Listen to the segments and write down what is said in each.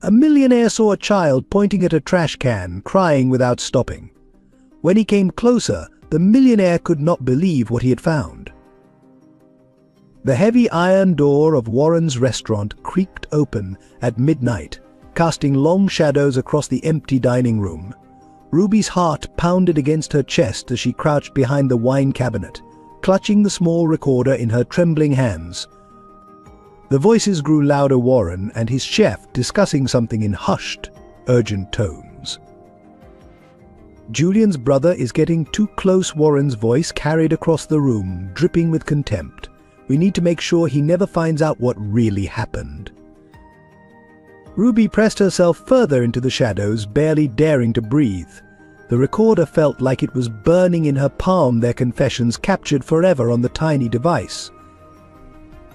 A millionaire saw a child pointing at a trash can, crying without stopping. When he came closer, the millionaire could not believe what he had found. The heavy iron door of Warren's restaurant creaked open at midnight, casting long shadows across the empty dining room. Ruby's heart pounded against her chest as she crouched behind the wine cabinet, clutching the small recorder in her trembling hands. The voices grew louder. Warren and his chef discussing something in hushed, urgent tones. Julian's brother is getting too close. Warren's voice carried across the room, dripping with contempt. We need to make sure he never finds out what really happened. Ruby pressed herself further into the shadows, barely daring to breathe. The recorder felt like it was burning in her palm, their confessions captured forever on the tiny device.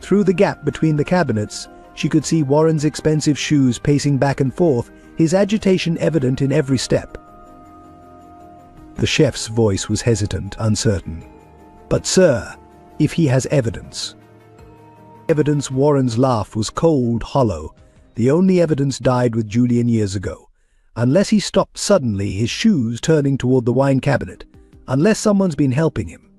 Through the gap between the cabinets, she could see Warren's expensive shoes pacing back and forth, his agitation evident in every step. The chef's voice was hesitant, uncertain. "But sir, if he has evidence." Evidence. Warren's laugh was cold, hollow. The only evidence died with Julian years ago. Unless he stopped suddenly, his shoes turning toward the wine cabinet. Unless someone's been helping him.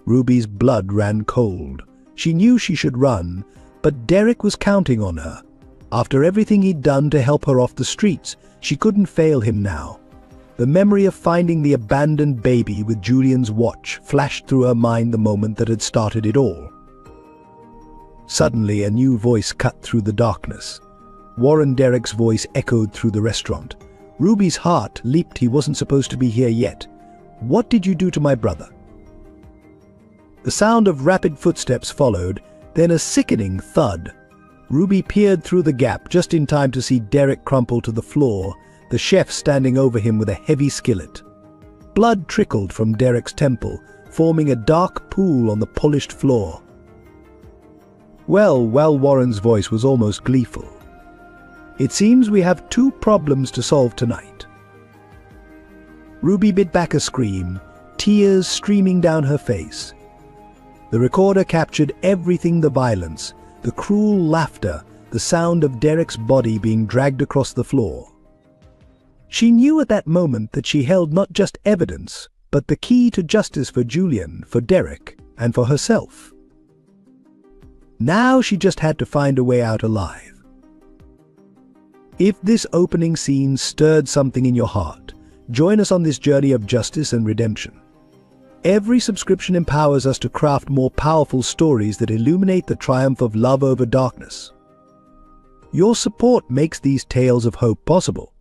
Ruby's blood ran cold. She knew she should run, but Derek was counting on her. After everything he'd done to help her off the streets, she couldn't fail him now. The memory of finding the abandoned baby with Julian's watch flashed through her mind the moment that had started it all. Suddenly, a new voice cut through the darkness. Warren Derek's voice echoed through the restaurant. Ruby's heart leaped. He wasn't supposed to be here yet. "What did you do to my brother?" The sound of rapid footsteps followed, then a sickening thud. Ruby peered through the gap just in time to see Derek crumple to the floor, the chef standing over him with a heavy skillet. Blood trickled from Derek's temple, forming a dark pool on the polished floor. Well, Warren's voice was almost gleeful. "It seems we have two problems to solve tonight." Ruby bit back a scream, tears streaming down her face. The recorder captured everything: the violence, the cruel laughter, the sound of Derek's body being dragged across the floor. She knew at that moment that she held not just evidence, but the key to justice for Julian, for Derek, and for herself. Now she just had to find a way out alive. If this opening scene stirred something in your heart, join us on this journey of justice and redemption. Every subscription empowers us to craft more powerful stories that illuminate the triumph of love over darkness. Your support makes these tales of hope possible.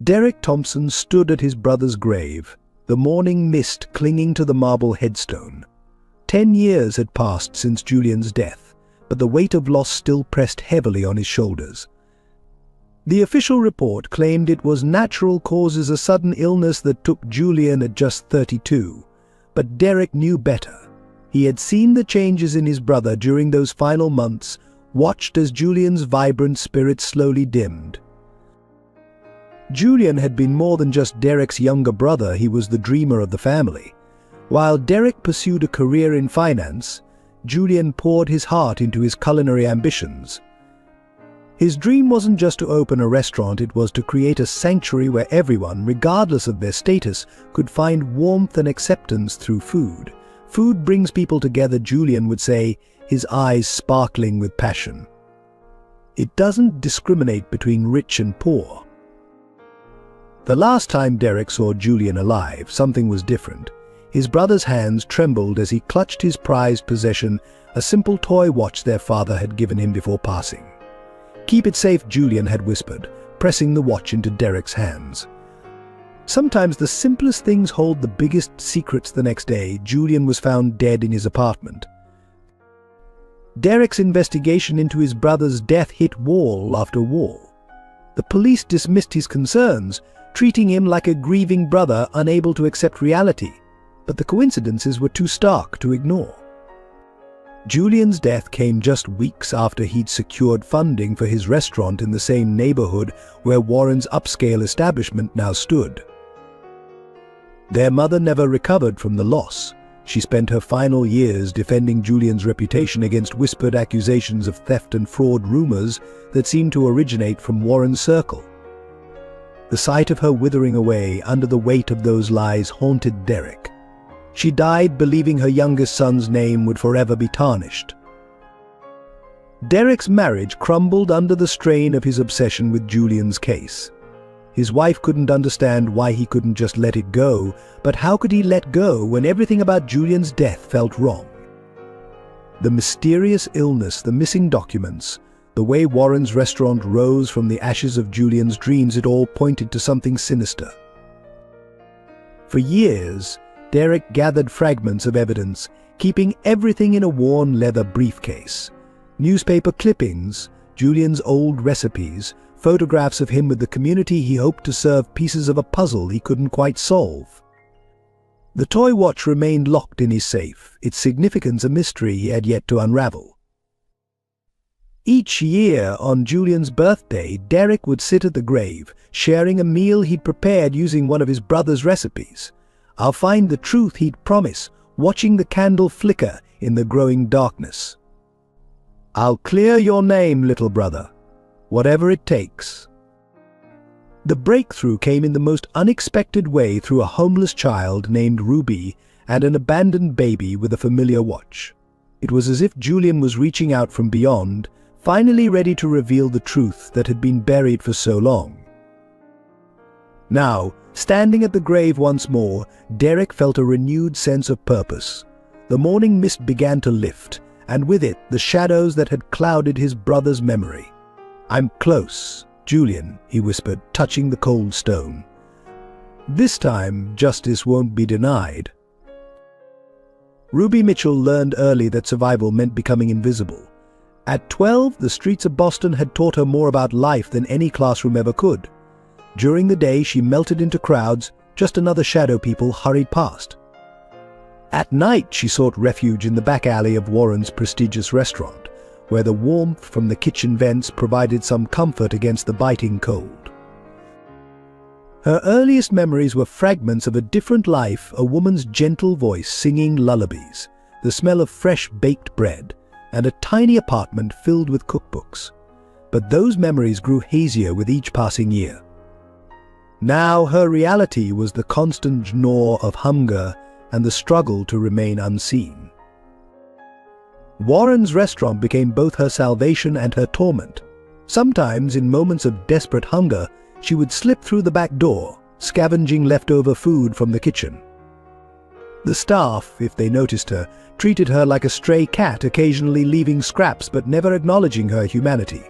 Derek Thompson stood at his brother's grave, the morning mist clinging to the marble headstone. 10 years had passed since Julian's death, but the weight of loss still pressed heavily on his shoulders. The official report claimed it was natural causes, a sudden illness that took Julian at just 32. But Derek knew better. He had seen the changes in his brother during those final months, watched as Julian's vibrant spirit slowly dimmed. Julian had been more than just Derek's younger brother. He was the dreamer of the family. While Derek pursued a career in finance, Julian poured his heart into his culinary ambitions. His dream wasn't just to open a restaurant, it was to create a sanctuary where everyone, regardless of their status, could find warmth and acceptance through food. Food brings people together, Julian would say, his eyes sparkling with passion. It doesn't discriminate between rich and poor. The last time Derek saw Julian alive, something was different. His brother's hands trembled as he clutched his prized possession, a simple toy watch their father had given him before passing. "Keep it safe," Julian had whispered, pressing the watch into Derek's hands. Sometimes the simplest things hold the biggest secrets. The next day, Julian was found dead in his apartment. Derek's investigation into his brother's death hit wall after wall. The police dismissed his concerns, treating him like a grieving brother unable to accept reality. But the coincidences were too stark to ignore. Julian's death came just weeks after he'd secured funding for his restaurant in the same neighborhood where Warren's upscale establishment now stood. Their mother never recovered from the loss. She spent her final years defending Julian's reputation against whispered accusations of theft and fraud rumors that seemed to originate from Warren's circle. The sight of her withering away under the weight of those lies haunted Derek. She died believing her youngest son's name would forever be tarnished. Derek's marriage crumbled under the strain of his obsession with Julian's case. His wife couldn't understand why he couldn't just let it go, but how could he let go when everything about Julian's death felt wrong? The mysterious illness, the missing documents, the way Warren's restaurant rose from the ashes of Julian's dreams, it all pointed to something sinister. For years, Derek gathered fragments of evidence, keeping everything in a worn leather briefcase. Newspaper clippings, Julian's old recipes, photographs of him with the community he hoped to serve, pieces of a puzzle he couldn't quite solve. The toy watch remained locked in his safe, its significance a mystery he had yet to unravel. Each year on Julian's birthday, Derek would sit at the grave, sharing a meal he'd prepared using one of his brother's recipes. "I'll find the truth," he'd promise, watching the candle flicker in the growing darkness. "I'll clear your name, little brother, whatever it takes." The breakthrough came in the most unexpected way through a homeless child named Ruby and an abandoned baby with a familiar watch. It was as if Julian was reaching out from beyond, finally ready to reveal the truth that had been buried for so long. Now, standing at the grave once more, Derek felt a renewed sense of purpose. The morning mist began to lift, and with it the shadows that had clouded his brother's memory. "I'm close, Julian," he whispered, touching the cold stone. "This time, justice won't be denied." Ruby Mitchell learned early that survival meant becoming invisible. At 12, the streets of Boston had taught her more about life than any classroom ever could. During the day, she melted into crowds, just another shadow people hurried past. At night, she sought refuge in the back alley of Warren's prestigious restaurant, where the warmth from the kitchen vents provided some comfort against the biting cold. Her earliest memories were fragments of a different life, a woman's gentle voice singing lullabies, the smell of fresh baked bread, and a tiny apartment filled with cookbooks. But those memories grew hazier with each passing year. Now her reality was the constant gnaw of hunger and the struggle to remain unseen. Warren's restaurant became both her salvation and her torment. Sometimes, in moments of desperate hunger, she would slip through the back door, scavenging leftover food from the kitchen. The staff, if they noticed her, treated her like a stray cat, occasionally leaving scraps but never acknowledging her humanity.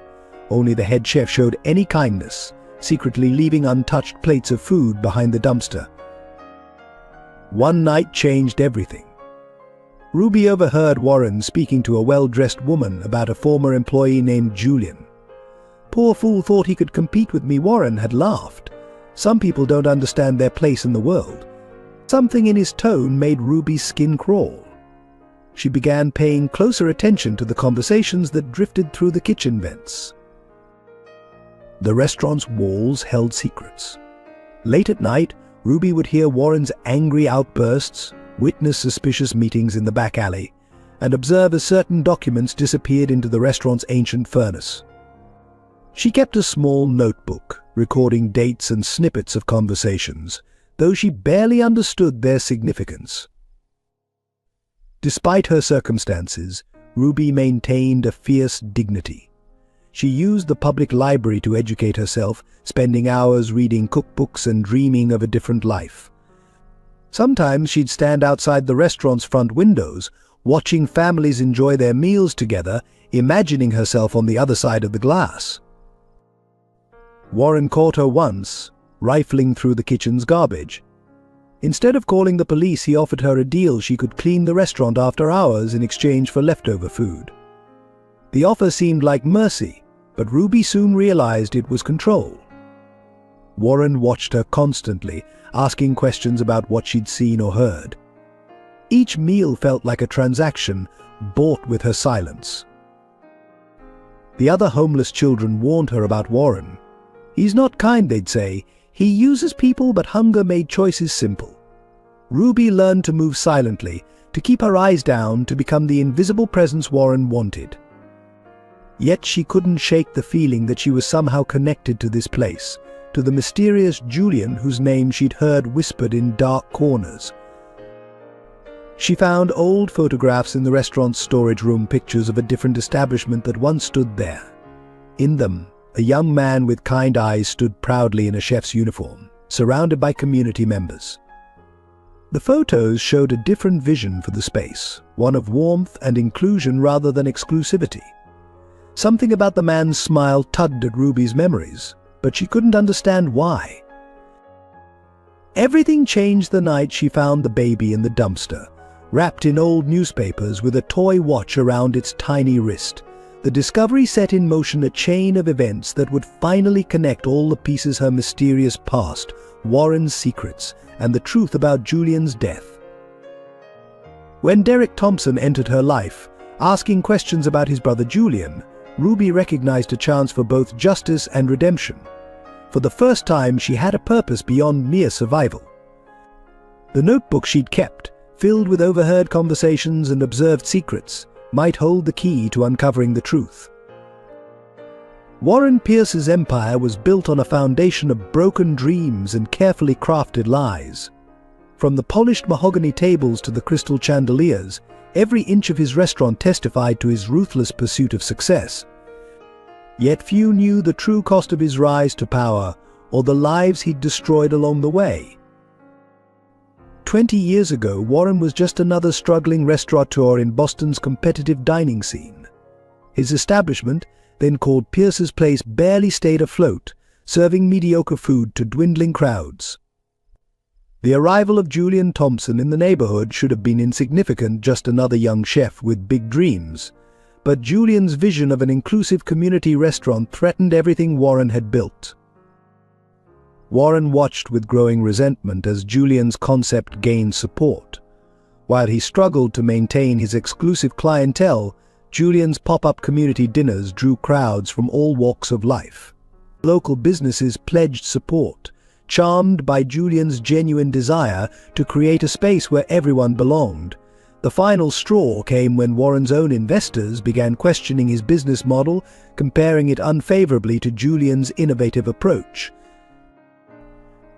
Only the head chef showed any kindness, secretly leaving untouched plates of food behind the dumpster. One night changed everything. Ruby overheard Warren speaking to a well-dressed woman about a former employee named Julian. "Poor fool thought he could compete with me," Warren had laughed. "Some people don't understand their place in the world." Something in his tone made Ruby's skin crawl. She began paying closer attention to the conversations that drifted through the kitchen vents. The restaurant's walls held secrets. Late at night, Ruby would hear Warren's angry outbursts, witness suspicious meetings in the back alley, and observe as certain documents disappeared into the restaurant's ancient furnace. She kept a small notebook, recording dates and snippets of conversations, though she barely understood their significance. Despite her circumstances, Ruby maintained a fierce dignity. She used the public library to educate herself, spending hours reading cookbooks and dreaming of a different life. Sometimes she'd stand outside the restaurant's front windows, watching families enjoy their meals together, imagining herself on the other side of the glass. Warren caught her once, rifling through the kitchen's garbage. Instead of calling the police, he offered her a deal: she could clean the restaurant after hours in exchange for leftover food. The offer seemed like mercy, but Ruby soon realized it was control. Warren watched her constantly, asking questions about what she'd seen or heard. Each meal felt like a transaction, bought with her silence. The other homeless children warned her about Warren. "He's not kind," they'd say. "He uses people, but hunger made choices simple." Ruby learned to move silently, to keep her eyes down, to become the invisible presence Warren wanted. Yet she couldn't shake the feeling that she was somehow connected to this place, to the mysterious Julian whose name she'd heard whispered in dark corners. She found old photographs in the restaurant's storage room, pictures of a different establishment that once stood there. In them, a young man with kind eyes stood proudly in a chef's uniform, surrounded by community members. The photos showed a different vision for the space, one of warmth and inclusion rather than exclusivity. Something about the man's smile tugged at Ruby's memories, but she couldn't understand why. Everything changed the night she found the baby in the dumpster, wrapped in old newspapers with a toy watch around its tiny wrist. The discovery set in motion a chain of events that would finally connect all the pieces: her mysterious past, Warren's secrets, and the truth about Julian's death. When Derek Thompson entered her life, asking questions about his brother Julian, Ruby recognized a chance for both justice and redemption. For the first time, she had a purpose beyond mere survival. The notebook she'd kept, filled with overheard conversations and observed secrets, might hold the key to uncovering the truth. Warren Pierce's empire was built on a foundation of broken dreams and carefully crafted lies. From the polished mahogany tables to the crystal chandeliers, every inch of his restaurant testified to his ruthless pursuit of success. Yet few knew the true cost of his rise to power, or the lives he'd destroyed along the way. 20 years ago, Warren was just another struggling restaurateur in Boston's competitive dining scene. His establishment, then called Pierce's Place, barely stayed afloat, serving mediocre food to dwindling crowds. The arrival of Julian Thompson in the neighborhood should have been insignificant, just another young chef with big dreams. But Julian's vision of an inclusive community restaurant threatened everything Warren had built. Warren watched with growing resentment as Julian's concept gained support. While he struggled to maintain his exclusive clientele, Julian's pop-up community dinners drew crowds from all walks of life. Local businesses pledged support, charmed by Julian's genuine desire to create a space where everyone belonged. The final straw came when Warren's own investors began questioning his business model, comparing it unfavorably to Julian's innovative approach.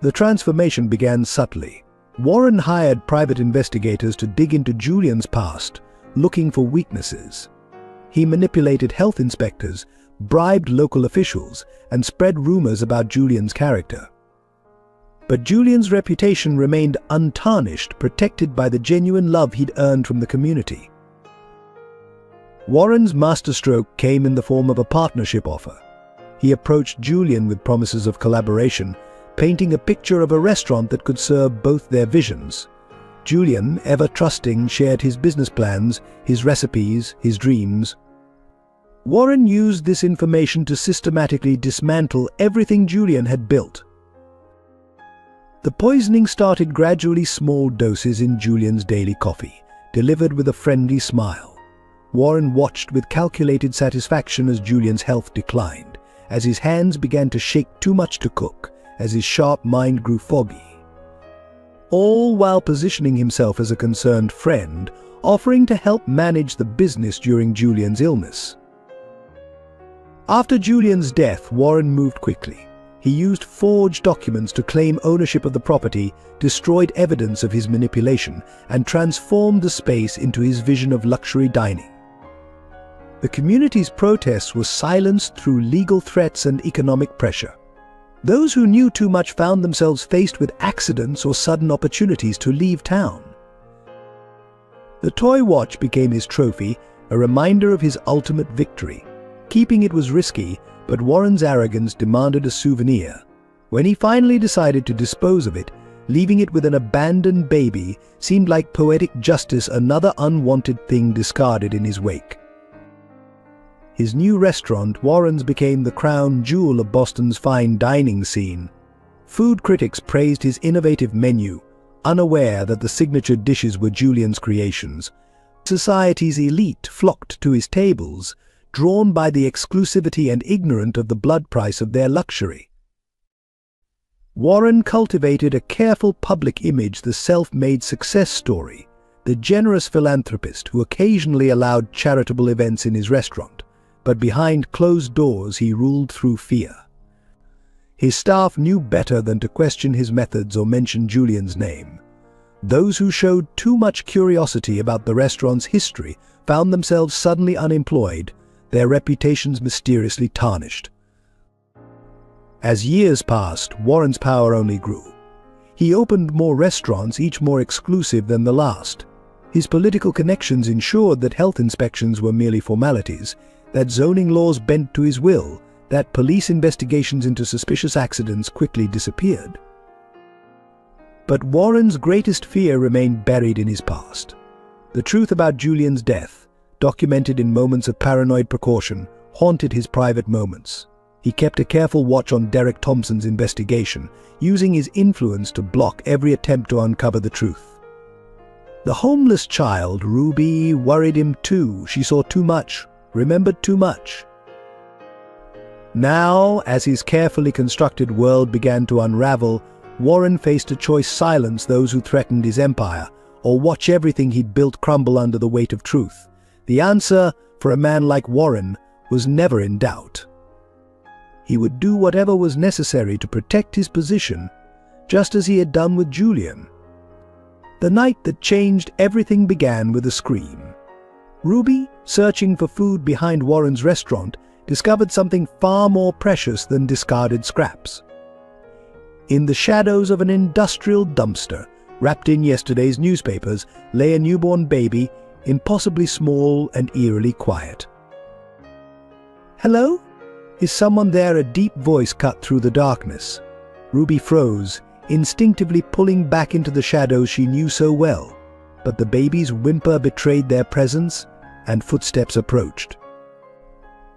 The transformation began subtly. Warren hired private investigators to dig into Julian's past, looking for weaknesses. He manipulated health inspectors, bribed local officials, and spread rumors about Julian's character. But Julian's reputation remained untarnished, protected by the genuine love he'd earned from the community. Warren's masterstroke came in the form of a partnership offer. He approached Julian with promises of collaboration, painting a picture of a restaurant that could serve both their visions. Julian, ever trusting, shared his business plans, his recipes, his dreams. Warren used this information to systematically dismantle everything Julian had built. The poisoning started gradually, small doses in Julian's daily coffee, delivered with a friendly smile. Warren watched with calculated satisfaction as Julian's health declined, as his hands began to shake too much to cook, as his sharp mind grew foggy. All while positioning himself as a concerned friend, offering to help manage the business during Julian's illness. After Julian's death, Warren moved quickly. He used forged documents to claim ownership of the property, destroyed evidence of his manipulation, and transformed the space into his vision of luxury dining. The community's protests were silenced through legal threats and economic pressure. Those who knew too much found themselves faced with accidents or sudden opportunities to leave town. The toy watch became his trophy, a reminder of his ultimate victory. Keeping it was risky, but Warren's arrogance demanded a souvenir. When he finally decided to dispose of it, leaving it with an abandoned baby seemed like poetic justice, another unwanted thing discarded in his wake. His new restaurant, Warren's, became the crown jewel of Boston's fine dining scene. Food critics praised his innovative menu, unaware that the signature dishes were Julian's creations. Society's elite flocked to his tables, drawn by the exclusivity and ignorant of the blood price of their luxury. Warren cultivated a careful public image, the self-made success story, the generous philanthropist who occasionally allowed charitable events in his restaurant, but behind closed doors he ruled through fear. His staff knew better than to question his methods or mention Julian's name. Those who showed too much curiosity about the restaurant's history found themselves suddenly unemployed, their reputations mysteriously tarnished. As years passed, Warren's power only grew. He opened more restaurants, each more exclusive than the last. His political connections ensured that health inspections were merely formalities, that zoning laws bent to his will, that police investigations into suspicious accidents quickly disappeared. But Warren's greatest fear remained buried in his past. The truth about Julian's death, documented in moments of paranoid precaution, haunted his private moments. He kept a careful watch on Derek Thompson's investigation, using his influence to block every attempt to uncover the truth. The homeless child, Ruby, worried him too. She saw too much, remembered too much. Now, as his carefully constructed world began to unravel, Warren faced a choice: silence those who threatened his empire, or watch everything he'd built crumble under the weight of truth. The answer, for a man like Warren, was never in doubt. He would do whatever was necessary to protect his position, just as he had done with Julian. The night that changed everything began with a scream. Ruby, searching for food behind Warren's restaurant, discovered something far more precious than discarded scraps. In the shadows of an industrial dumpster, wrapped in yesterday's newspapers, lay a newborn baby, impossibly small and eerily quiet. "Hello? Is someone there?" A deep voice cut through the darkness. Ruby froze, instinctively pulling back into the shadows she knew so well. But the baby's whimper betrayed their presence, and footsteps approached.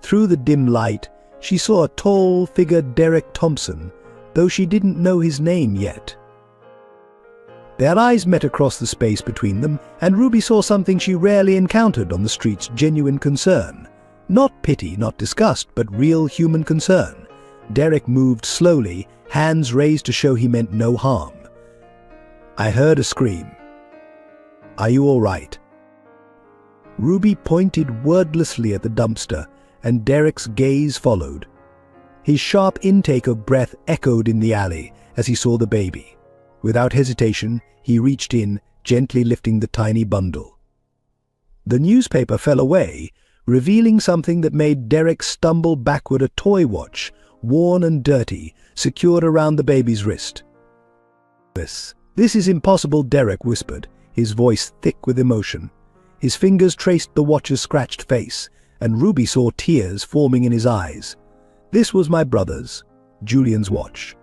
Through the dim light, she saw a tall figure, Derek Thompson, though she didn't know his name yet. Their eyes met across the space between them, and Ruby saw something she rarely encountered on the streets: genuine concern. Not pity, not disgust, but real human concern. Derek moved slowly, hands raised to show he meant no harm. "I heard a scream. Are you all right?" Ruby pointed wordlessly at the dumpster, and Derek's gaze followed. His sharp intake of breath echoed in the alley as he saw the baby. Without hesitation, he reached in, gently lifting the tiny bundle. The newspaper fell away, revealing something that made Derek stumble backward: a toy watch, worn and dirty, secured around the baby's wrist. "This is impossible," Derek whispered, his voice thick with emotion. His fingers traced the watch's scratched face, and Ruby saw tears forming in his eyes. "This was my brother's, Julian's watch."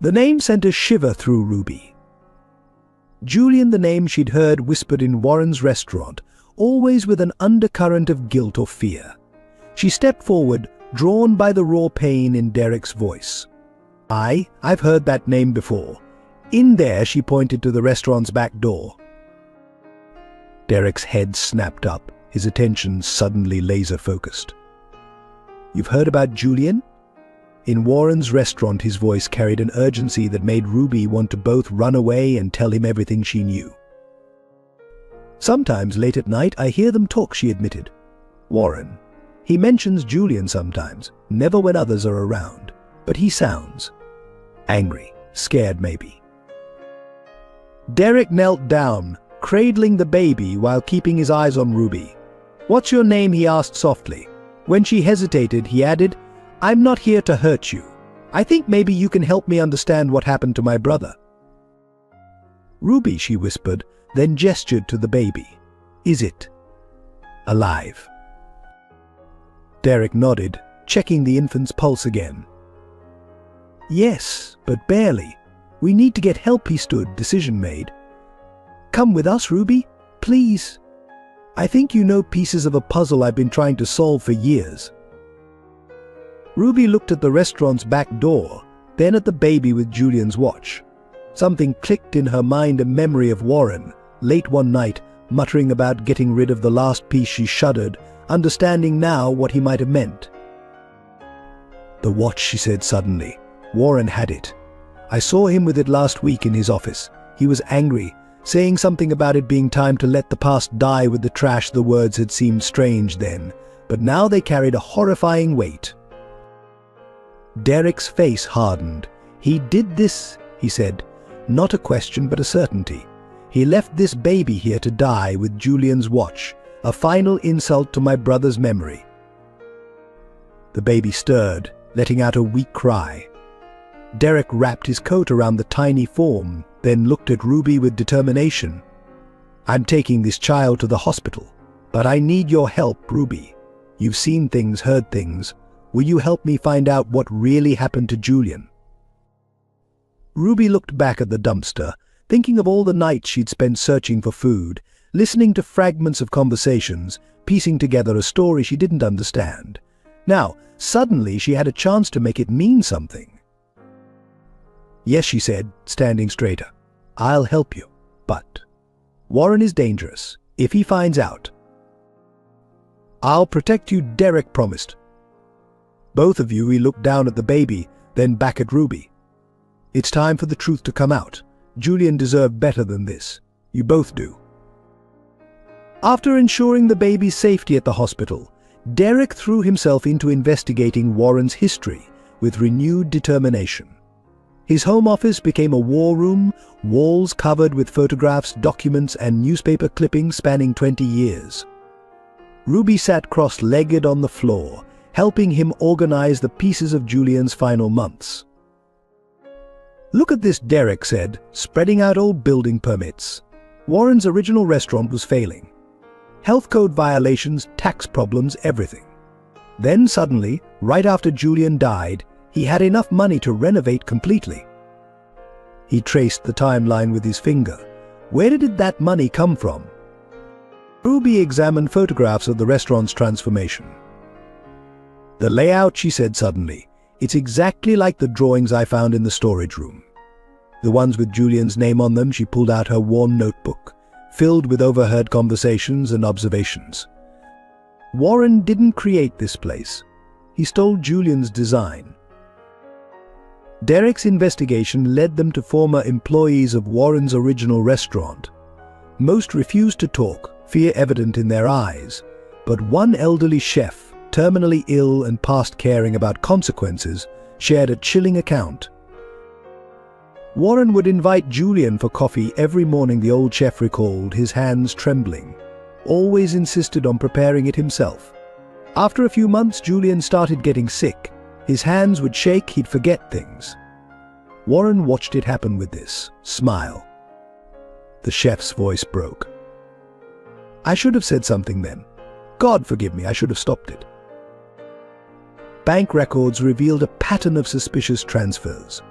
The name sent a shiver through Ruby. Julian, the name she'd heard whispered in Warren's restaurant, always with an undercurrent of guilt or fear. She stepped forward, drawn by the raw pain in Derek's voice. I've heard that name before. In there," she pointed to the restaurant's back door. Derek's head snapped up, his attention suddenly laser-focused. "You've heard about Julian?" In Warren's restaurant, his voice carried an urgency that made Ruby want to both run away and tell him everything she knew. "Sometimes late at night I hear them talk," she admitted. "Warren. He mentions Julian sometimes, never when others are around. But he sounds angry, scared maybe." Derek knelt down, cradling the baby while keeping his eyes on Ruby. "What's your name?" he asked softly. When she hesitated, he added, "I'm not here to hurt you. I think maybe you can help me understand what happened to my brother." "Ruby," she whispered, then gestured to the baby. "Is it alive?" Derek nodded, checking the infant's pulse again. "Yes, but barely. We need to get help," he stood, decision made. "Come with us, Ruby, please. I think you know pieces of a puzzle I've been trying to solve for years." Ruby looked at the restaurant's back door, then at the baby with Julian's watch. Something clicked in her mind, a memory of Warren, late one night, muttering about getting rid of the last piece. She shuddered, understanding now what he might have meant. "The watch," she said suddenly. "Warren had it. I saw him with it last week in his office. He was angry, saying something about it being time to let the past die with the trash. The words had seemed strange then, but now they carried a horrifying weight. Derek's face hardened. "He did this," he said. "Not a question, but a certainty. He left this baby here to die with Julian's watch, a final insult to my brother's memory." The baby stirred, letting out a weak cry. Derek wrapped his coat around the tiny form, then looked at Ruby with determination. "I'm taking this child to the hospital, but I need your help, Ruby. You've seen things, heard things. Will you help me find out what really happened to Julian?" Ruby looked back at the dumpster, thinking of all the nights she'd spent searching for food, listening to fragments of conversations, piecing together a story she didn't understand. Now, suddenly she had a chance to make it mean something. "Yes," she said, standing straighter. "I'll help you, but Warren is dangerous. If he finds out..." "I'll protect you," Derek promised. Both of you, he looked down at the baby, then back at Ruby. "It's time for the truth to come out. Julian deserved better than this. You both do." After ensuring the baby's safety at the hospital, Derek threw himself into investigating Warren's history with renewed determination. His home office became a war room, walls covered with photographs, documents, and newspaper clippings spanning 20 years. Ruby sat cross-legged on the floor, helping him organize the pieces of Julian's final months. "Look at this," Derek said, spreading out old building permits. Warren's original restaurant was failing. Health code violations, tax problems, everything. Then suddenly, right after Julian died, he had enough money to renovate completely. He traced the timeline with his finger. Where did that money come from? Ruby examined photographs of the restaurant's transformation. "The layout," she said suddenly. "It's exactly like the drawings I found in the storage room." The ones with Julian's name on them. She pulled out her worn notebook, filled with overheard conversations and observations. Warren didn't create this place. He stole Julian's design. Derek's investigation led them to former employees of Warren's original restaurant. Most refused to talk, fear evident in their eyes, but one elderly chef, terminally ill and past caring about consequences, shared a chilling account. Warren would invite Julian for coffee every morning, the old chef recalled, his hands trembling. Always insisted on preparing it himself. After a few months, Julian started getting sick. His hands would shake, he'd forget things. Warren watched it happen with this smile. The chef's voice broke. "I should have said something then. God forgive me, I should have stopped it." Bank records revealed a pattern of suspicious transfers.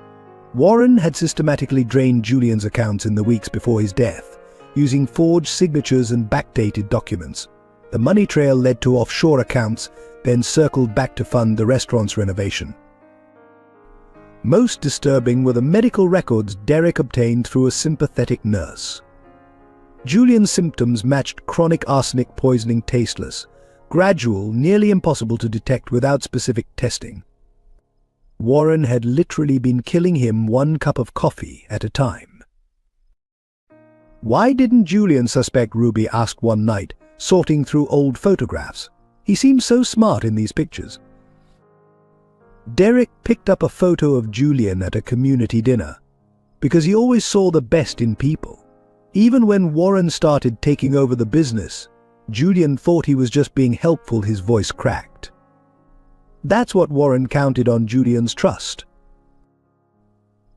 Warren had systematically drained Julian's accounts in the weeks before his death, using forged signatures and backdated documents. The money trail led to offshore accounts, then circled back to fund the restaurant's renovation. Most disturbing were the medical records Derek obtained through a sympathetic nurse. Julian's symptoms matched chronic arsenic poisoning, tasteless, gradual, nearly impossible to detect without specific testing. Warren had literally been killing him one cup of coffee at a time. "Why didn't Julian suspect?" Ruby asked one night, sorting through old photographs. "He seems so smart in these pictures." Derek picked up a photo of Julian at a community dinner, because he always saw the best in people. Even when Warren started taking over the business, Julian thought he was just being helpful. His voice cracked. That's what Warren counted on, Julian's trust.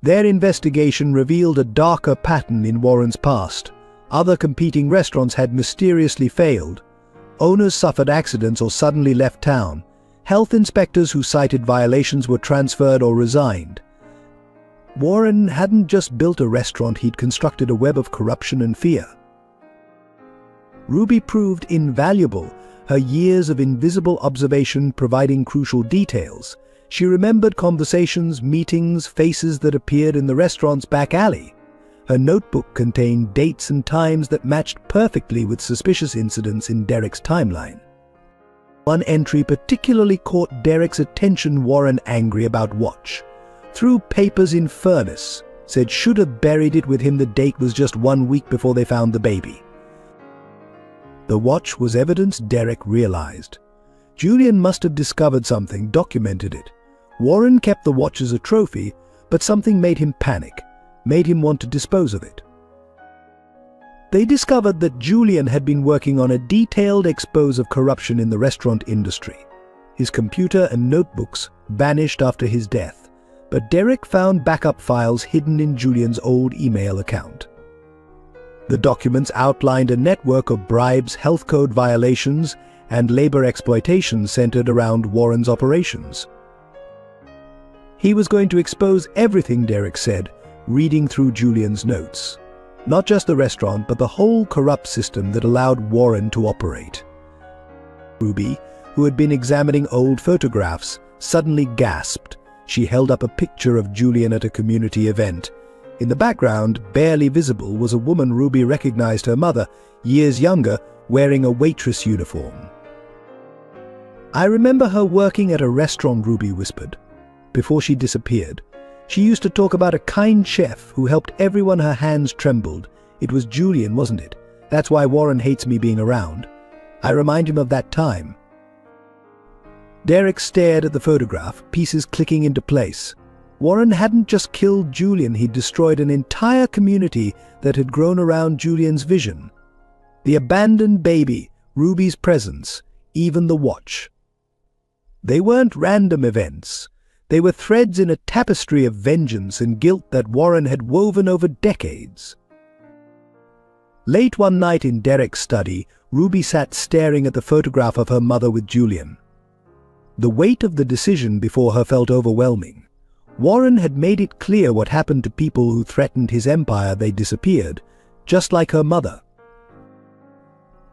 Their investigation revealed a darker pattern in Warren's past. Other competing restaurants had mysteriously failed. Owners suffered accidents or suddenly left town. Health inspectors who cited violations were transferred or resigned. Warren hadn't just built a restaurant, he'd constructed a web of corruption and fear. Ruby proved invaluable, her years of invisible observation providing crucial details. She remembered conversations, meetings, faces that appeared in the restaurant's back alley. Her notebook contained dates and times that matched perfectly with suspicious incidents in Derek's timeline. One entry particularly caught Derek's attention. Warren angry about watch. Threw papers in furnace. said should have buried it with him. The date was just 1 week before they found the baby. The watch was evidence, Derek realized. Julian must have discovered something, documented it. Warren kept the watch as a trophy, but something made him panic, made him want to dispose of it. They discovered that Julian had been working on a detailed expose of corruption in the restaurant industry. His computer and notebooks vanished after his death, but Derek found backup files hidden in Julian's old email account. The documents outlined a network of bribes, health code violations, and labor exploitation centered around Warren's operations. He was going to expose everything, Derek said, reading through Julian's notes. Not just the restaurant, but the whole corrupt system that allowed Warren to operate. Ruby, who had been examining old photographs, suddenly gasped. She held up a picture of Julian at a community event. In the background, barely visible, was a woman Ruby recognized, her mother, years younger, wearing a waitress uniform. "I remember her working at a restaurant," Ruby whispered. Before she disappeared, she used to talk about a kind chef who helped everyone. Her hands trembled. "It was Julian, wasn't it? That's why Warren hates me being around. I remind him of that time." Derek stared at the photograph, pieces clicking into place. Warren hadn't just killed Julian, he'd destroyed an entire community that had grown around Julian's vision. The abandoned baby, Ruby's presence, even the watch. They weren't random events. They were threads in a tapestry of vengeance and guilt that Warren had woven over decades. Late one night in Derek's study, Ruby sat staring at the photograph of her mother with Julian. The weight of the decision before her felt overwhelming. Warren had made it clear what happened to people who threatened his empire. They disappeared, just like her mother.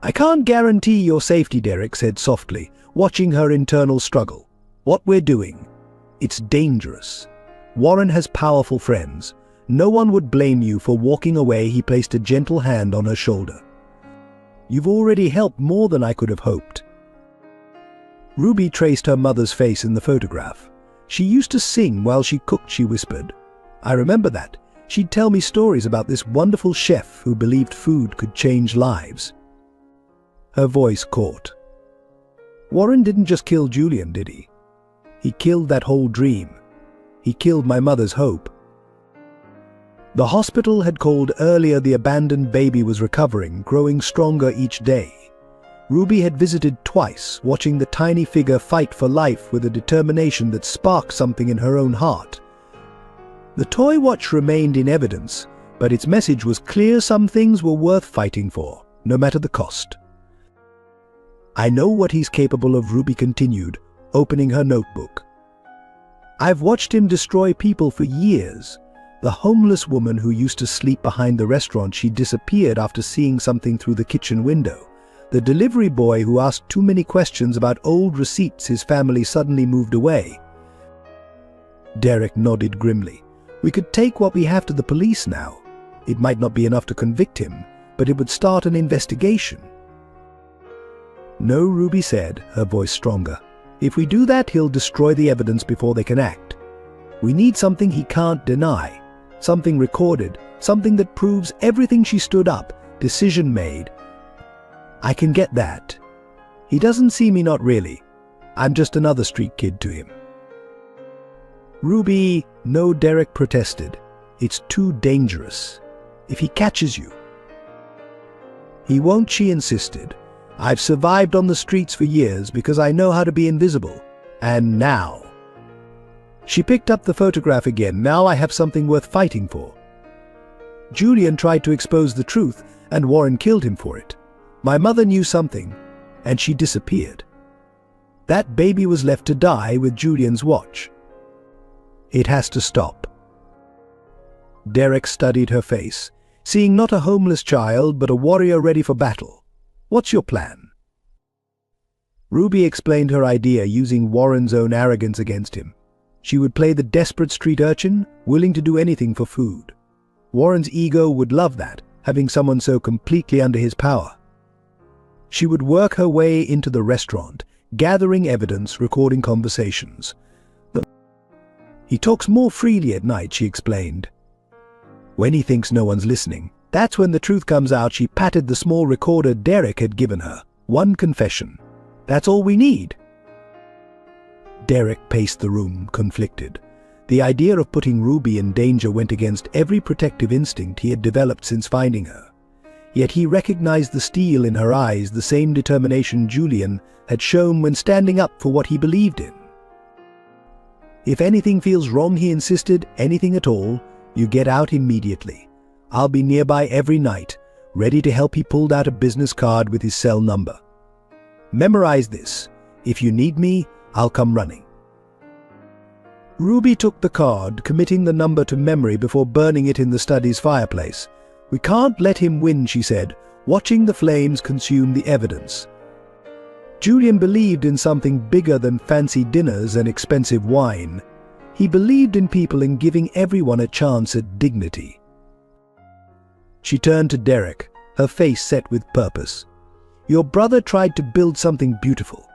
"I can't guarantee your safety," Derek said softly, watching her internal struggle. "What we're doing, it's dangerous. Warren has powerful friends. No one would blame you for walking away." He placed a gentle hand on her shoulder. "You've already helped more than I could have hoped." Ruby traced her mother's face in the photograph. "She used to sing while she cooked," she whispered. "I remember that. She'd tell me stories about this wonderful chef who believed food could change lives." Her voice caught. "Warren didn't just kill Julian, did he? He killed that whole dream. He killed my mother's hope." The hospital had called earlier. The abandoned baby was recovering, growing stronger each day. Ruby had visited twice, watching the tiny figure fight for life with a determination that sparked something in her own heart. The toy watch remained in evidence, but its message was clear: some things were worth fighting for, no matter the cost. "I know what he's capable of," Ruby continued, opening her notebook. "I've watched him destroy people for years. The homeless woman who used to sleep behind the restaurant, she disappeared after seeing something through the kitchen window. The delivery boy who asked too many questions about old receipts, his family suddenly moved away." Derek nodded grimly. "We could take what we have to the police now. It might not be enough to convict him, but it would start an investigation." "No," Ruby said, her voice stronger. "If we do that, he'll destroy the evidence before they can act. We need something he can't deny, something recorded, something that proves everything." She stood up, decision made. "I can get that. He doesn't see me, not really. I'm just another street kid to him." "Ruby," "No," Derek protested. "It's too dangerous. If he catches you." "He won't," she insisted. "I've survived on the streets for years because I know how to be invisible. And now." She picked up the photograph again. "Now I have something worth fighting for. Julian tried to expose the truth, and Warren killed him for it. My mother knew something, and she disappeared. That baby was left to die with Julian's watch. It has to stop." Derek studied her face, seeing not a homeless child, but a warrior ready for battle. "What's your plan?" Ruby explained her idea, using Warren's own arrogance against him. She would play the desperate street urchin, willing to do anything for food. Warren's ego would love that, having someone so completely under his power. She would work her way into the restaurant, gathering evidence, recording conversations. "He talks more freely at night," she explained. When he thinks no one's listening, that's when the truth comes out. She patted the small recorder Derek had given her. One confession. That's all we need. Derek paced the room, conflicted. The idea of putting Ruby in danger went against every protective instinct he had developed since finding her. Yet he recognized the steel in her eyes, the same determination Julian had shown when standing up for what he believed in. If anything feels wrong, he insisted, anything at all, you get out immediately. I'll be nearby every night, ready to help. He pulled out a business card with his cell number. Memorize this. If you need me, I'll come running. Ruby took the card, committing the number to memory before burning it in the study's fireplace. We can't let him win, she said, watching the flames consume the evidence. Julian believed in something bigger than fancy dinners and expensive wine. He believed in people and giving everyone a chance at dignity. She turned to Derek, her face set with purpose. Your brother tried to build something beautiful.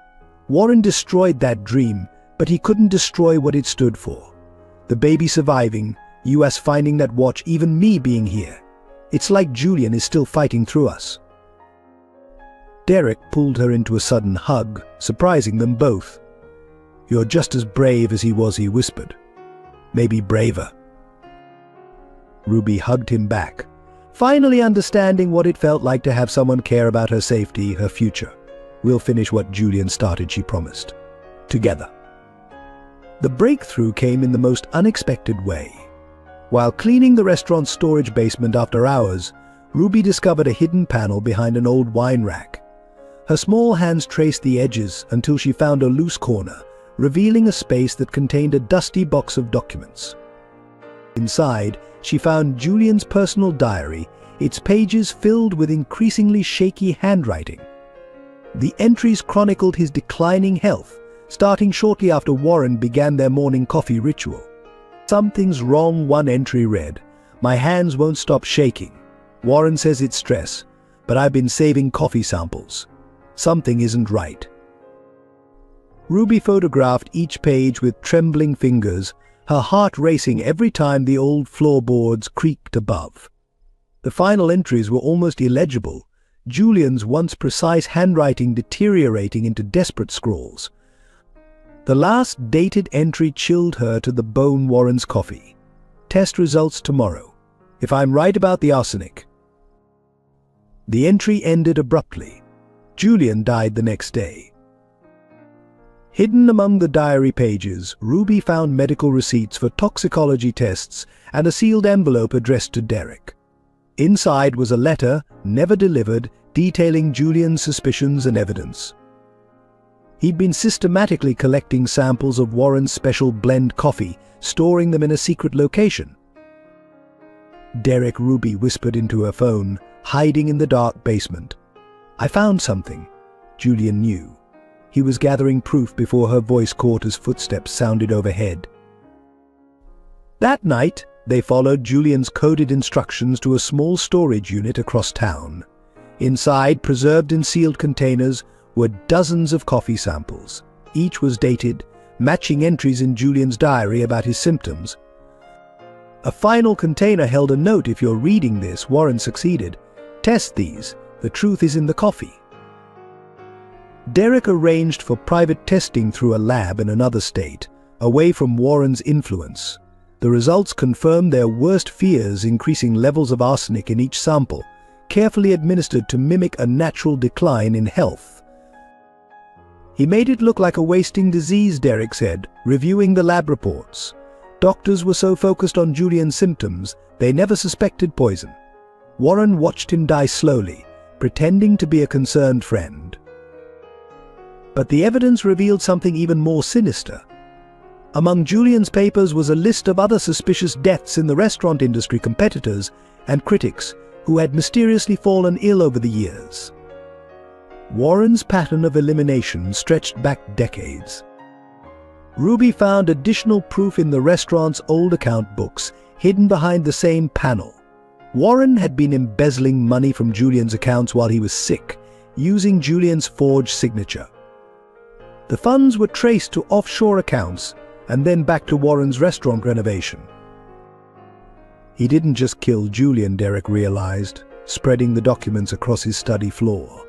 Warren destroyed that dream, but he couldn't destroy what it stood for. The baby surviving, US finding that watch, even me being here. It's like Julian is still fighting through us. Derek pulled her into a sudden hug, surprising them both. You're just as brave as he was, he whispered. Maybe braver. Ruby hugged him back, finally understanding what it felt like to have someone care about her safety, her future. We'll finish what Julian started, she promised. Together. The breakthrough came in the most unexpected way. While cleaning the restaurant's storage basement after hours, Ruby discovered a hidden panel behind an old wine rack. Her small hands traced the edges until she found a loose corner, revealing a space that contained a dusty box of documents. Inside, she found Julian's personal diary, its pages filled with increasingly shaky handwriting. The entries chronicled his declining health, starting shortly after Warren began their morning coffee ritual. Something's wrong, one entry read. My hands won't stop shaking. Warren says it's stress, but I've been saving coffee samples. Something isn't right. Ruby photographed each page with trembling fingers, her heart racing every time the old floorboards creaked above. The final entries were almost illegible, Julian's once precise handwriting deteriorating into desperate scrawls. The last dated entry chilled her to the bone. Warren's coffee. Test results tomorrow. If I'm right about the arsenic. The entry ended abruptly. Julian died the next day. Hidden among the diary pages, Ruby found medical receipts for toxicology tests and a sealed envelope addressed to Derek. Inside was a letter, never delivered, detailing Julian's suspicions and evidence. He'd been systematically collecting samples of Warren's special blend coffee, storing them in a secret location. Derek, Ruby whispered into her phone, hiding in the dark basement. I found something. Julian knew. He was gathering proof before her voice caught as footsteps sounded overhead. That night, they followed Julian's coded instructions to a small storage unit across town. Inside, preserved in sealed containers, were dozens of coffee samples. Each was dated, matching entries in Julian's diary about his symptoms. A final container held a note: if you're reading this, Warren succeeded. Test these. The truth is in the coffee. Derek arranged for private testing through a lab in another state, away from Warren's influence. The results confirmed their worst fears, increasing levels of arsenic in each sample, carefully administered to mimic a natural decline in health. He made it look like a wasting disease, Derek said, reviewing the lab reports. Doctors were so focused on Julian's symptoms, they never suspected poison. Warren watched him die slowly, pretending to be a concerned friend. But the evidence revealed something even more sinister. Among Julian's papers was a list of other suspicious deaths in the restaurant industry, competitors and critics who had mysteriously fallen ill over the years. Warren's pattern of elimination stretched back decades. Ruby found additional proof in the restaurant's old account books, hidden behind the same panel. Warren had been embezzling money from Julian's accounts while he was sick, using Julian's forged signature. The funds were traced to offshore accounts and then back to Warren's restaurant renovation. He didn't just kill Julian, Derek realized, spreading the documents across his study floor.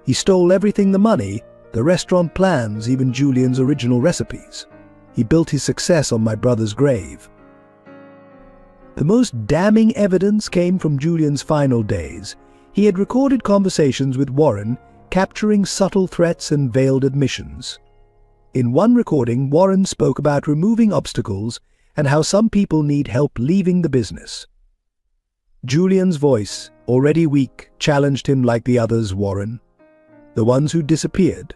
He stole everything: the money, the restaurant plans, even Julian's original recipes. He built his success on my brother's grave. The most damning evidence came from Julian's final days. He had recorded conversations with Warren, capturing subtle threats and veiled admissions. In one recording, Warren spoke about removing obstacles and how some people need help leaving the business. Julian's voice, already weak, challenged him like the others. Warren, the ones who disappeared.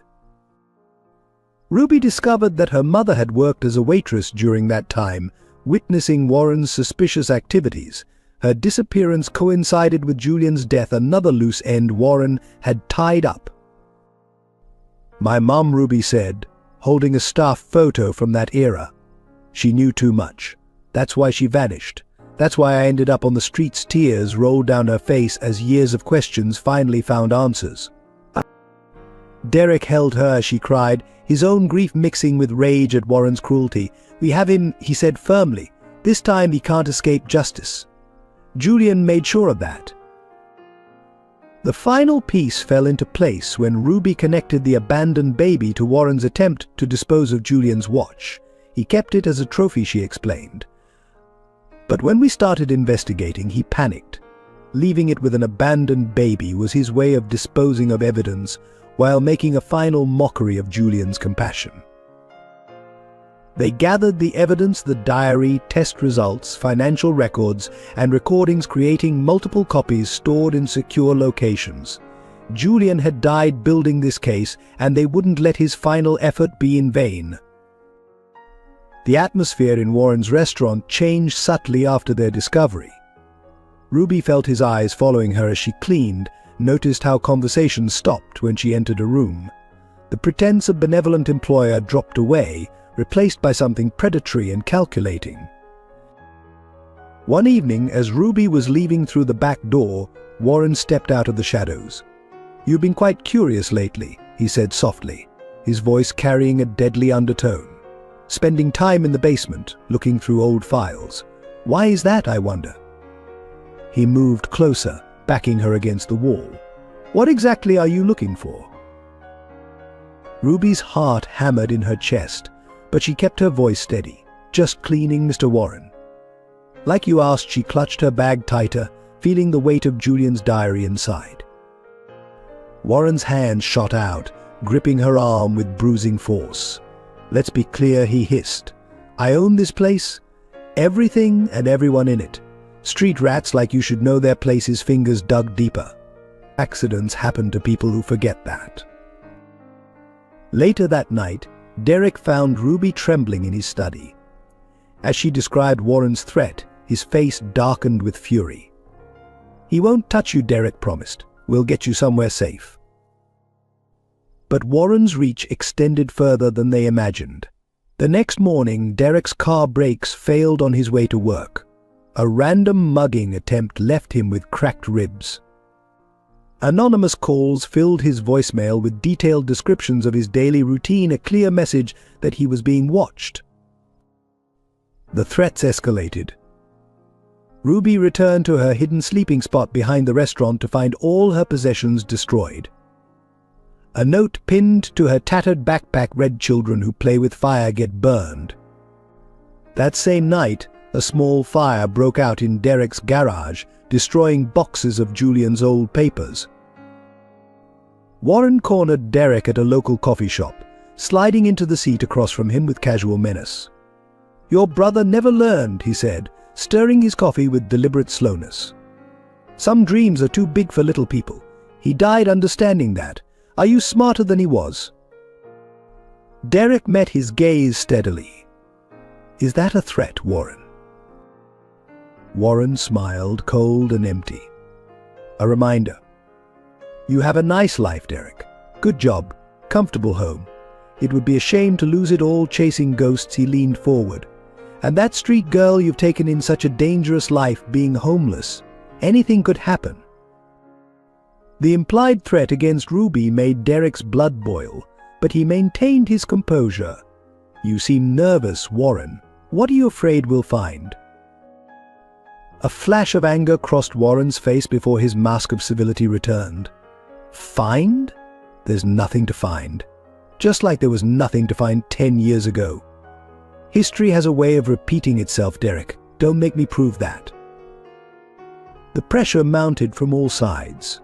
Ruby discovered that her mother had worked as a waitress during that time, witnessing Warren's suspicious activities. Her disappearance coincided with Julian's death, another loose end Warren had tied up. "My mom," Ruby said, holding a staff photo from that era. "She knew too much. That's why she vanished. That's why I ended up on the streets." Tears rolled down her face as years of questions finally found answers. Derek held her as she cried, his own grief mixing with rage at Warren's cruelty. "We have him," he said firmly. "This time he can't escape justice." Julian made sure of that. The final piece fell into place when Ruby connected the abandoned baby to Warren's attempt to dispose of Julian's watch. "He kept it as a trophy," she explained. "But when we started investigating, he panicked. Leaving it with an abandoned baby was his way of disposing of evidence while making a final mockery of Julian's compassion." They gathered the evidence: the diary, test results, financial records, and recordings, creating multiple copies stored in secure locations. Julian had died building this case, and they wouldn't let his final effort be in vain. The atmosphere in Warren's restaurant changed subtly after their discovery. Ruby felt his eyes following her as she cleaned, noticed how conversations stopped when she entered a room. The pretense of benevolent employer dropped away, replaced by something predatory and calculating. One evening, as Ruby was leaving through the back door, Warren stepped out of the shadows. "You've been quite curious lately," he said softly, his voice carrying a deadly undertone. "Spending time in the basement, looking through old files. Why is that, I wonder?" He moved closer, backing her against the wall. "What exactly are you looking for?" Ruby's heart hammered in her chest, but she kept her voice steady. "Just cleaning, Mr. Warren." Like you asked, she clutched her bag tighter, feeling the weight of Julian's diary inside. Warren's hand shot out, gripping her arm with bruising force. "Let's be clear," he hissed. "I own this place, everything and everyone in it. Street rats like you should know their place." His fingers dug deeper. "Accidents happen to people who forget that." Later that night, Derek found Ruby trembling in his study. As she described Warren's threat, his face darkened with fury. "He won't touch you," Derek promised. "We'll get you somewhere safe." But Warren's reach extended further than they imagined. The next morning, Derek's car brakes failed on his way to work. A random mugging attempt left him with cracked ribs. Anonymous calls filled his voicemail with detailed descriptions of his daily routine, a clear message that he was being watched. The threats escalated. Ruby returned to her hidden sleeping spot behind the restaurant to find all her possessions destroyed. A note pinned to her tattered backpack read, "Children who play with fire get burned." That same night, a small fire broke out in Derek's garage, destroying boxes of Julian's old papers. Warren cornered Derek at a local coffee shop, sliding into the seat across from him with casual menace. "Your brother never learned," he said, stirring his coffee with deliberate slowness. "Some dreams are too big for little people. He died understanding that. Are you smarter than he was?" Derek met his gaze steadily. "Is that a threat, Warren?" Warren smiled, cold and empty. "A reminder. You have a nice life, Derek. Good job, comfortable home. It would be a shame to lose it all chasing ghosts." He leaned forward. "And that street girl you've taken in, such a dangerous life, being homeless. Anything could happen." The implied threat against Ruby made Derek's blood boil, but he maintained his composure. "You seem nervous, Warren. What are you afraid we'll find?" A flash of anger crossed Warren's face before his mask of civility returned. Find? There's nothing to find. Just like there was nothing to find 10 years ago. History has a way of repeating itself, Derek. Don't make me prove that. The pressure mounted from all sides.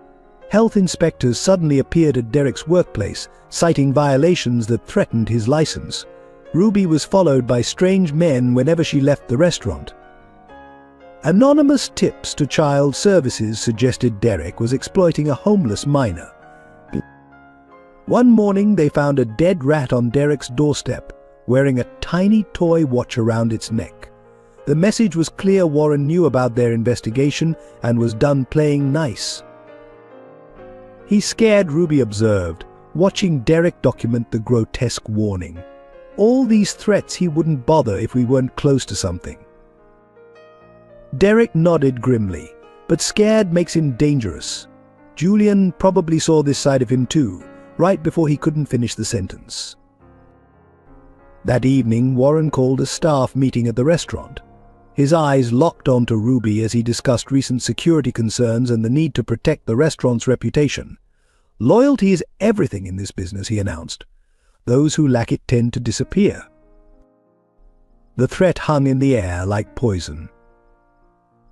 Health inspectors suddenly appeared at Derek's workplace, citing violations that threatened his license. Ruby was followed by strange men whenever she left the restaurant. Anonymous tips to child services suggested Derek was exploiting a homeless minor. One morning they found a dead rat on Derek's doorstep, wearing a tiny toy watch around its neck. The message was clear. Warren knew about their investigation and was done playing nice. "He's scared," Ruby observed, watching Derek document the grotesque warning. "All these threats, he wouldn't bother if we weren't close to something." Derek nodded grimly, but scared makes him dangerous. Julian probably saw this side of him too, right before he couldn't finish the sentence. That evening, Warren called a staff meeting at the restaurant. His eyes locked onto Ruby as he discussed recent security concerns and the need to protect the restaurant's reputation. "Loyalty is everything in this business," he announced. "Those who lack it tend to disappear." The threat hung in the air like poison.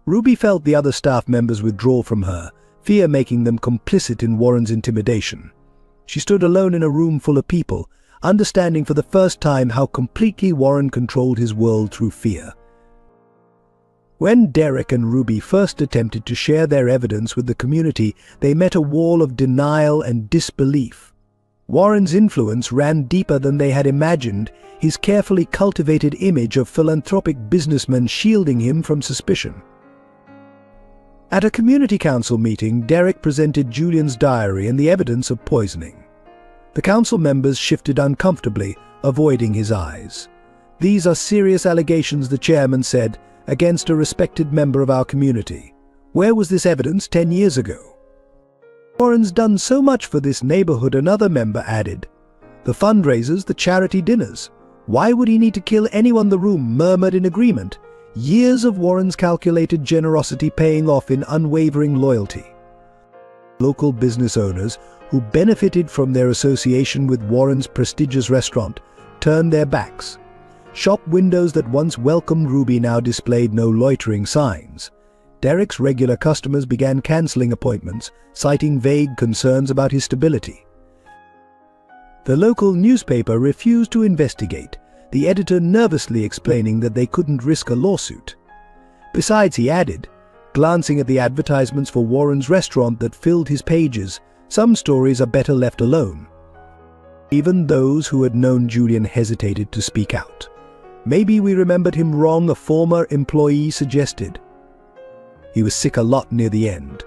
Ruby felt the other staff members withdraw from her, fear making them complicit in Warren's intimidation. She stood alone in a room full of people, understanding for the first time how completely Warren controlled his world through fear. When Derek and Ruby first attempted to share their evidence with the community, they met a wall of denial and disbelief. Warren's influence ran deeper than they had imagined, his carefully cultivated image of philanthropic businessmen shielding him from suspicion. At a community council meeting, Derek presented Julian's diary and the evidence of poisoning. The council members shifted uncomfortably, avoiding his eyes. "These are serious allegations," the chairman said, "against a respected member of our community. Where was this evidence 10 years ago?" "Warren's done so much for this neighborhood," another member added. "The fundraisers, the charity dinners. Why would he need to kill anyone?" The room murmured in agreement. Years of Warren's calculated generosity paying off in unwavering loyalty. Local business owners, who benefited from their association with Warren's prestigious restaurant, turned their backs. Shop windows that once welcomed Ruby now displayed no loitering signs. Derek's regular customers began canceling appointments, citing vague concerns about his stability. The local newspaper refused to investigate, the editor nervously explaining that they couldn't risk a lawsuit. Besides, he added, glancing at the advertisements for Warren's restaurant that filled his pages, "Some stories are better left alone." Even those who had known Julian hesitated to speak out. "Maybe we remembered him wrong," a former employee suggested. He was sick a lot near the end.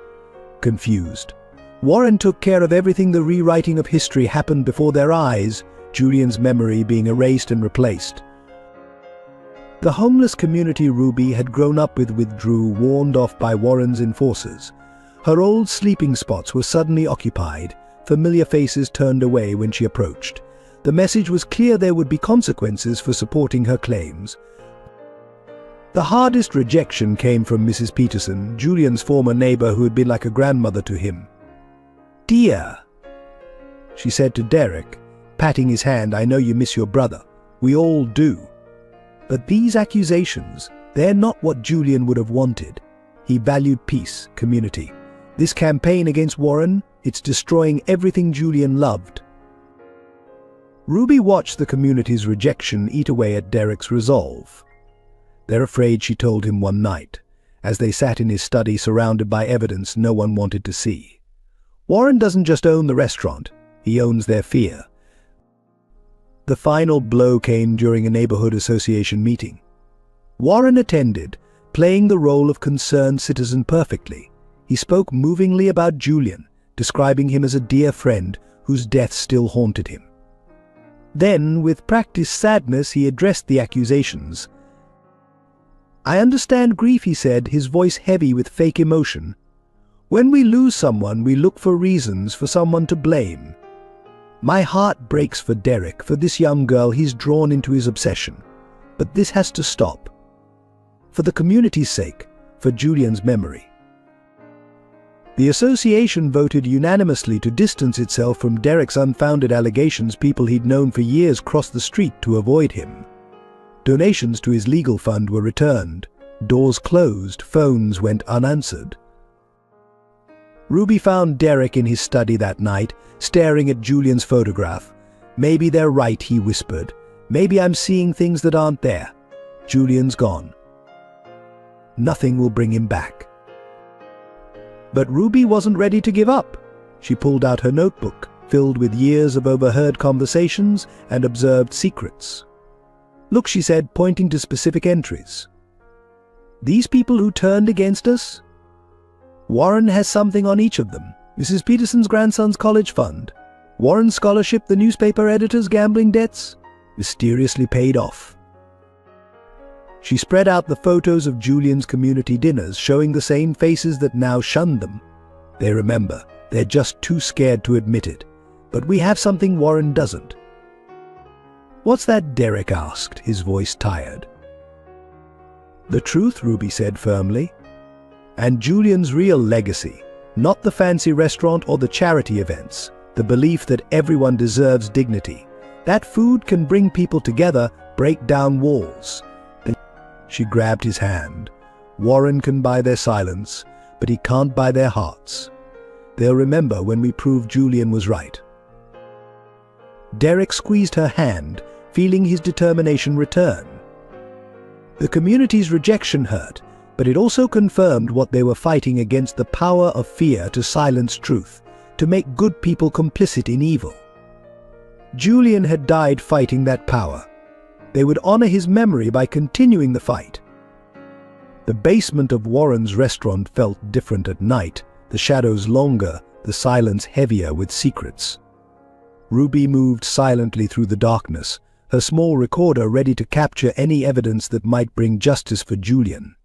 Confused. Warren took care of everything. The rewriting of history happened before their eyes, Julian's memory being erased and replaced. The homeless community Ruby had grown up with withdrew, warned off by Warren's enforcers. Her old sleeping spots were suddenly occupied, familiar faces turned away when she approached. The message was clear: there would be consequences for supporting her claims. The hardest rejection came from Mrs. Peterson, Julian's former neighbor who had been like a grandmother to him. "Dear," she said to Derek, patting his hand, "I know you miss your brother. We all do. But these accusations, they're not what Julian would have wanted. He valued peace, community. This campaign against Warren, it's destroying everything Julian loved." Ruby watched the community's rejection eat away at Derek's resolve. "They're afraid," she told him one night, as they sat in his study surrounded by evidence no one wanted to see. "Warren doesn't just own the restaurant, he owns their fear." The final blow came during a neighborhood association meeting. Warren attended, playing the role of concerned citizen perfectly. He spoke movingly about Julian, describing him as a dear friend whose death still haunted him. Then, with practiced sadness, he addressed the accusations. "I understand grief," he said, his voice heavy with fake emotion. "When we lose someone, we look for reasons for someone to blame. My heart breaks for Derek, for this young girl he's drawn into his obsession. But this has to stop. For the community's sake, for Julian's memory. The association voted unanimously to distance itself from Derek's unfounded allegations. People he'd known for years crossed the street to avoid him. Donations to his legal fund were returned. Doors closed, phones went unanswered. Ruby found Derek in his study that night, staring at Julian's photograph. "Maybe they're right," he whispered. "Maybe I'm seeing things that aren't there. Julian's gone. Nothing will bring him back." But Ruby wasn't ready to give up. She pulled out her notebook, filled with years of overheard conversations and observed secrets. "Look," she said, pointing to specific entries. "These people who turned against us? Warren has something on each of them. Mrs. Peterson's grandson's college fund. Warren's scholarship, the newspaper editor's gambling debts, mysteriously paid off." She spread out the photos of Julian's community dinners, showing the same faces that now shunned them. "They remember. They're just too scared to admit it. But we have something Warren doesn't." "What's that?" Derek asked, his voice tired. "The truth," Ruby said firmly. "And Julian's real legacy, not the fancy restaurant or the charity events, the belief that everyone deserves dignity. That food can bring people together, break down walls." She grabbed his hand. "Warren can buy their silence, but he can't buy their hearts. They'll remember when we prove Julian was right." Derek squeezed her hand, feeling his determination return. The community's rejection hurt, but it also confirmed what they were fighting against: the power of fear to silence truth, to make good people complicit in evil. Julian had died fighting that power. They would honor his memory by continuing the fight. The basement of Warren's restaurant felt different at night, the shadows longer, the silence heavier with secrets. Ruby moved silently through the darkness, her small recorder ready to capture any evidence that might bring justice for Julian.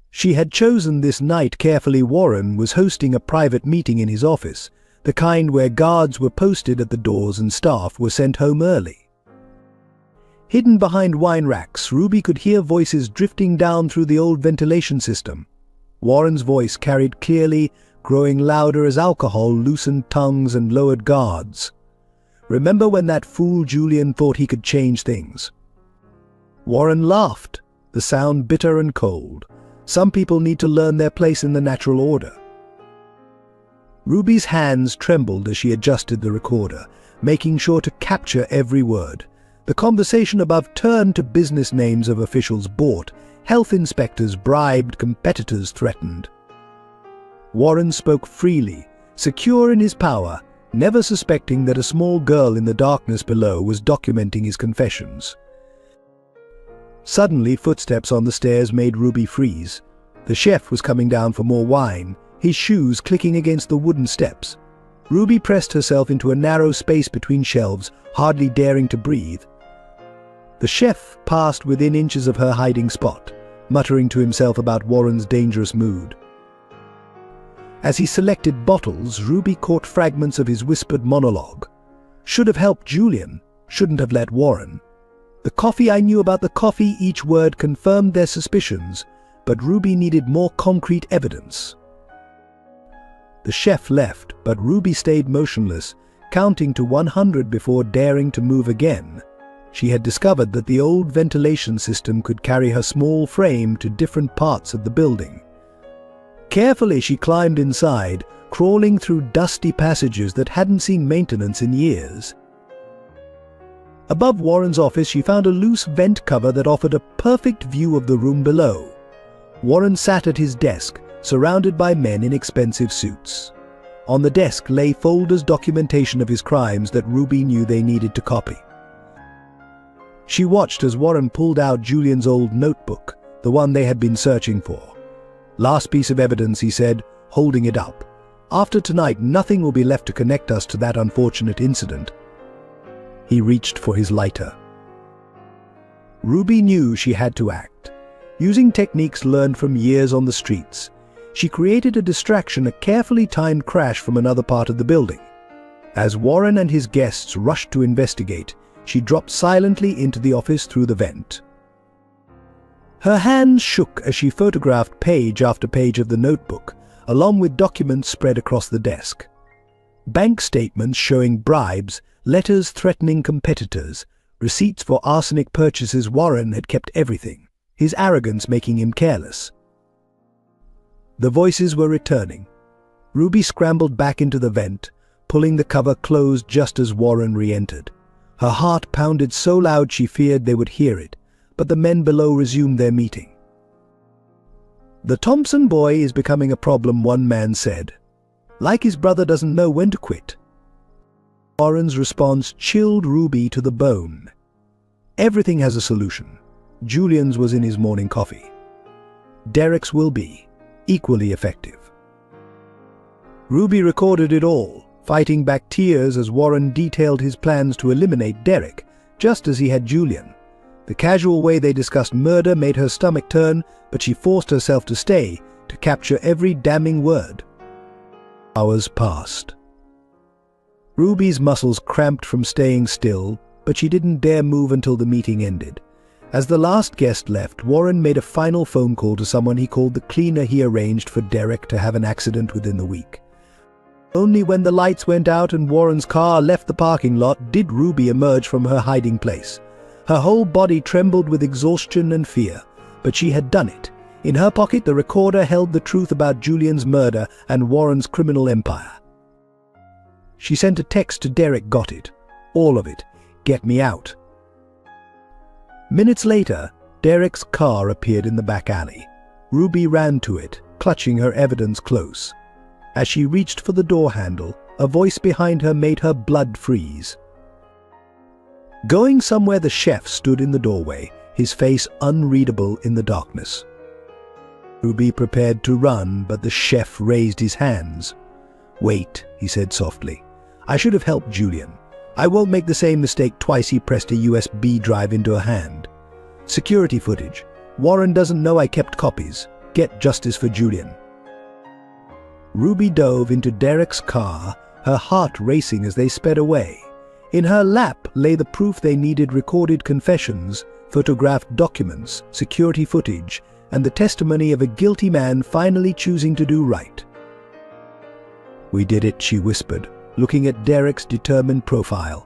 She had chosen this night carefully. Warren was hosting a private meeting in his office, the kind where guards were posted at the doors and staff were sent home early. Hidden behind wine racks, Ruby could hear voices drifting down through the old ventilation system. Warren's voice carried clearly, growing louder as alcohol loosened tongues and lowered guards. "Remember when that fool Julian thought he could change things?" Warren laughed, the sound bitter and cold. "Some people need to learn their place in the natural order." Ruby's hands trembled as she adjusted the recorder, making sure to capture every word. The conversation above turned to business names of officials bought, health inspectors bribed, competitors threatened. Warren spoke freely, secure in his power, never suspecting that a small girl in the darkness below was documenting his confessions. Suddenly, footsteps on the stairs made Ruby freeze. The chef was coming down for more wine, his shoes clicking against the wooden steps. Ruby pressed herself into a narrow space between shelves, hardly daring to breathe. The chef passed within inches of her hiding spot, muttering to himself about Warren's dangerous mood. As he selected bottles, Ruby caught fragments of his whispered monologue. "Should have helped Julian, shouldn't have let Warren. The coffee, I knew about the coffee." Each word confirmed their suspicions, but Ruby needed more concrete evidence. The chef left, but Ruby stayed motionless, counting to 100 before daring to move again. She had discovered that the old ventilation system could carry her small frame to different parts of the building. Carefully she climbed inside, crawling through dusty passages that hadn't seen maintenance in years. Above Warren's office she found a loose vent cover that offered a perfect view of the room below. Warren sat at his desk, surrounded by men in expensive suits. On the desk lay folders, documentation of his crimes that Ruby knew they needed to copy. She watched as Warren pulled out Julian's old notebook, the one they had been searching for. "Last piece of evidence," he said, holding it up. "After tonight, nothing will be left to connect us to that unfortunate incident." He reached for his lighter. Ruby knew she had to act. Using techniques learned from years on the streets, she created a distraction, a carefully timed crash from another part of the building. As Warren and his guests rushed to investigate, she dropped silently into the office through the vent. Her hands shook as she photographed page after page of the notebook, along with documents spread across the desk. Bank statements showing bribes, letters threatening competitors, receipts for arsenic purchases. Warren had kept everything, his arrogance making him careless. The voices were returning. Ruby scrambled back into the vent, pulling the cover closed just as Warren re-entered. Her heart pounded so loud she feared they would hear it, but the men below resumed their meeting. "The Thompson boy is becoming a problem," one man said. "Like his brother doesn't know when to quit." Warren's response chilled Ruby to the bone. "Everything has a solution." Julian's was in his morning coffee. Derek's will be equally effective. Ruby recorded it all, fighting back tears as Warren detailed his plans to eliminate Derek, just as he had Julian. The casual way they discussed murder made her stomach turn, but she forced herself to stay, to capture every damning word. Hours passed. Ruby's muscles cramped from staying still, but she didn't dare move until the meeting ended. As the last guest left, Warren made a final phone call to someone he called the cleaner he arranged for Derek to have an accident within the week. Only when the lights went out and Warren's car left the parking lot did Ruby emerge from her hiding place. Her whole body trembled with exhaustion and fear, but she had done it. In her pocket, the recorder held the truth about Julian's murder and Warren's criminal empire. She sent a text to Derek. "Got it. All of it. Get me out." Minutes later, Derek's car appeared in the back alley. Ruby ran to it, clutching her evidence close. As she reached for the door handle, a voice behind her made her blood freeze. Going somewhere, the chef stood in the doorway, his face unreadable in the darkness. Ruby prepared to run, but the chef raised his hands. "Wait," he said softly. "I should have helped Julian. I won't make the same mistake twice." He pressed a USB drive into her hand. "Security footage. Warren doesn't know I kept copies. Get justice for Julian." Ruby dove into Derek's car, her heart racing as they sped away. In her lap lay the proof they needed: recorded confessions, photographed documents, security footage, and the testimony of a guilty man finally choosing to do right. "We did it," she whispered, looking at Derek's determined profile.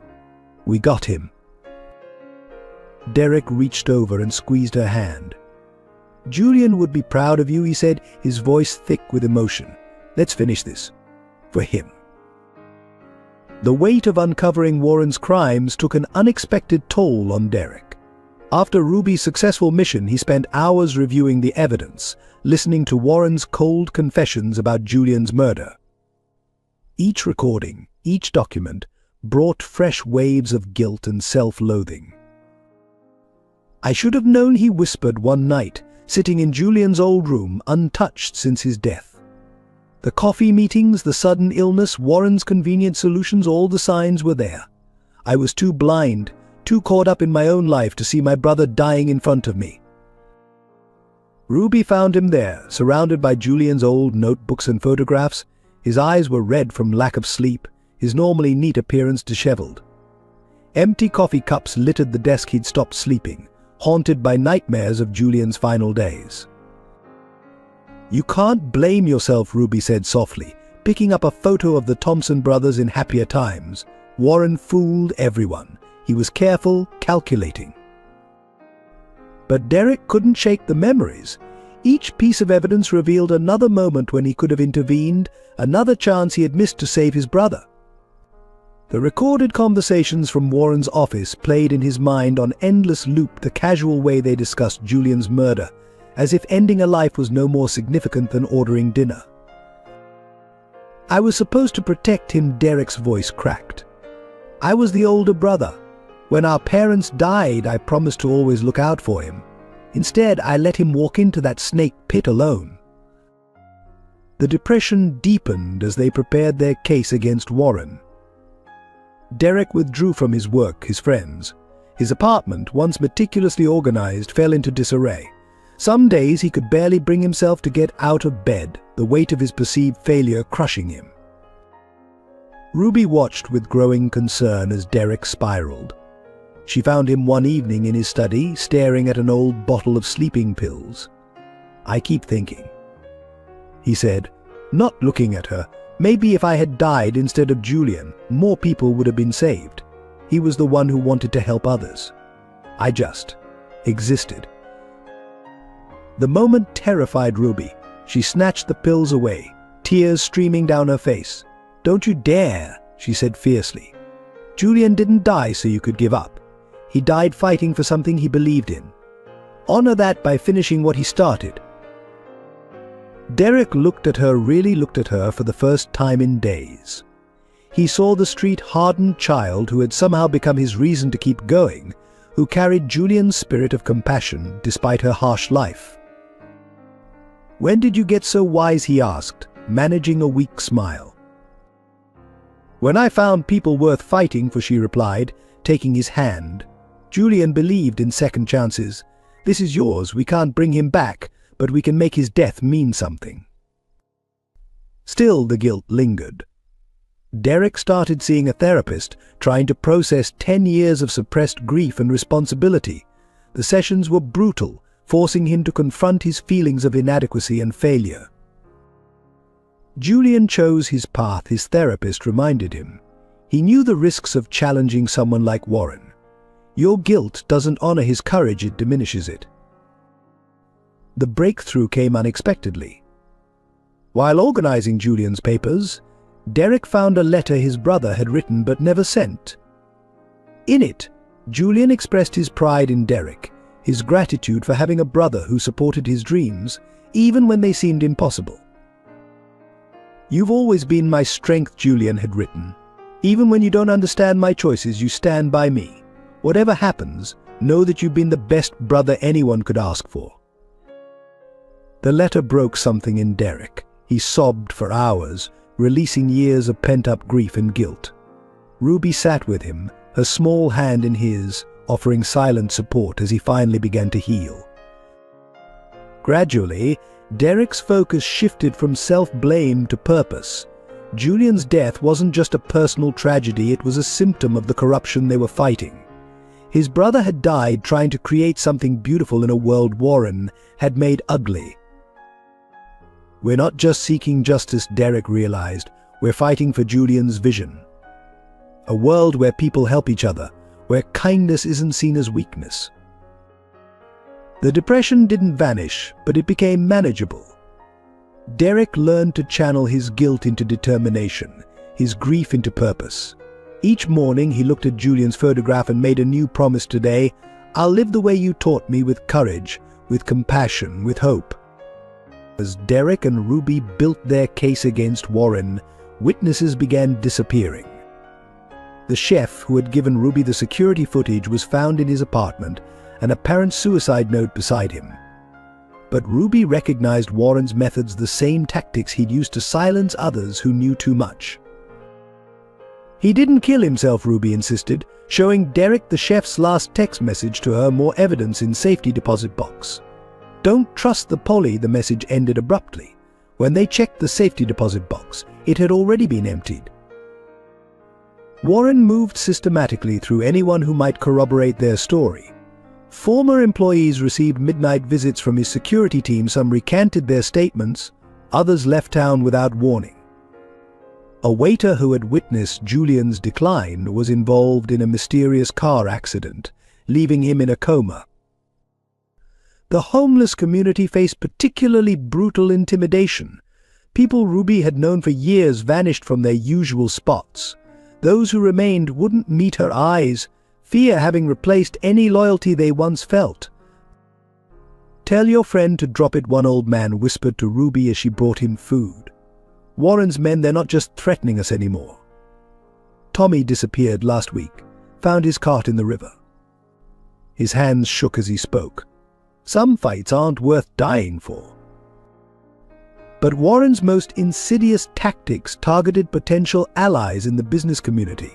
"We got him." Derek reached over and squeezed her hand. "Julian would be proud of you," he said, his voice thick with emotion. "Let's finish this. For him." The weight of uncovering Warren's crimes took an unexpected toll on Derek. After Ruby's successful mission, he spent hours reviewing the evidence, listening to Warren's cold confessions about Julian's murder. Each recording, each document, brought fresh waves of guilt and self-loathing. "I should have known," he whispered one night, sitting in Julian's old room, untouched since his death. The coffee meetings, the sudden illness, Warren's convenient solutions, all the signs were there. I was too blind, too caught up in my own life to see my brother dying in front of me. Ruby found him there, surrounded by Julian's old notebooks and photographs. His eyes were red from lack of sleep, his normally neat appearance disheveled. Empty coffee cups littered the desk. He'd stopped sleeping, haunted by nightmares of Julian's final days. "You can't blame yourself," Ruby said softly, picking up a photo of the Thompson brothers in happier times. Warren fooled everyone. He was careful, calculating. But Derek couldn't shake the memories. Each piece of evidence revealed another moment when he could have intervened, another chance he had missed to save his brother. The recorded conversations from Warren's office played in his mind on endless loop, the casual way they discussed Julian's murder, as if ending a life was no more significant than ordering dinner. "I was supposed to protect him," Derek's voice cracked. "I was the older brother. When our parents died, I promised to always look out for him. Instead, I let him walk into that snake pit alone." The depression deepened as they prepared their case against Warren. Derek withdrew from his work, his friends. His apartment, once meticulously organized, fell into disarray. Some days he could barely bring himself to get out of bed, the weight of his perceived failure crushing him. Ruby watched with growing concern as Derek spiraled. She found him one evening in his study, staring at an old bottle of sleeping pills. "I keep thinking," he said, not looking at her, "maybe if I had died instead of Julian, more people would have been saved. He was the one who wanted to help others. I just existed." The moment terrified Ruby. She snatched the pills away, tears streaming down her face. "Don't you dare," she said fiercely. "Julian didn't die so you could give up. He died fighting for something he believed in. Honor that by finishing what he started." Derek really looked at her for the first time in days. He saw the street-hardened child who had somehow become his reason to keep going, who carried Julian's spirit of compassion despite her harsh life. "When did you get so wise?" he asked, managing a weak smile. "When I found people worth fighting for," she replied, taking his hand. "Julian believed in second chances. This is yours, we can't bring him back, but we can make his death mean something." Still, the guilt lingered. Derek started seeing a therapist, trying to process 10 years of suppressed grief and responsibility. The sessions were brutal, forcing him to confront his feelings of inadequacy and failure. Julian chose his path, his therapist reminded him. He knew the risks of challenging someone like Warren. Your guilt doesn't honor his courage, it diminishes it. The breakthrough came unexpectedly. While organizing Julian's papers, Derek found a letter his brother had written but never sent. In it, Julian expressed his pride in Derek, his gratitude for having a brother who supported his dreams, even when they seemed impossible. "You've always been my strength," Julian had written. "Even when you don't understand my choices, you stand by me. Whatever happens, know that you've been the best brother anyone could ask for." The letter broke something in Derek. He sobbed for hours, releasing years of pent-up grief and guilt. Ruby sat with him, her small hand in his, offering silent support as he finally began to heal. Gradually, Derek's focus shifted from self-blame to purpose. Julian's death wasn't just a personal tragedy, it was a symptom of the corruption they were fighting. His brother had died trying to create something beautiful in a world Warren had made ugly. "We're not just seeking justice," Derek realized. "We're fighting for Julian's vision. A world where people help each other, where kindness isn't seen as weakness." The depression didn't vanish, but it became manageable. Derek learned to channel his guilt into determination, his grief into purpose. Each morning he looked at Julian's photograph and made a new promise today: "I'll live the way you taught me, with courage, with compassion, with hope." As Derek and Ruby built their case against Warren, witnesses began disappearing. The chef who had given Ruby the security footage was found in his apartment, an apparent suicide note beside him. But Ruby recognized Warren's methods, the same tactics he'd used to silence others who knew too much. "He didn't kill himself," Ruby insisted, showing Derek the chef's last text message to her, more evidence in safety deposit box. "Don't trust the Polly," the message ended abruptly. When they checked the safety deposit box, it had already been emptied. Warren moved systematically through anyone who might corroborate their story. Former employees received midnight visits from his security team, some recanted their statements, others left town without warning. A waiter who had witnessed Julian's decline was involved in a mysterious car accident, leaving him in a coma. The homeless community faced particularly brutal intimidation. People Ruby had known for years vanished from their usual spots. Those who remained wouldn't meet her eyes, fear having replaced any loyalty they once felt. "Tell your friend to drop it," one old man whispered to Ruby as she brought him food. "Warren's men, they're not just threatening us anymore." Tommy disappeared last week, found his cart in the river. His hands shook as he spoke. Some fights aren't worth dying for. But Warren's most insidious tactics targeted potential allies in the business community.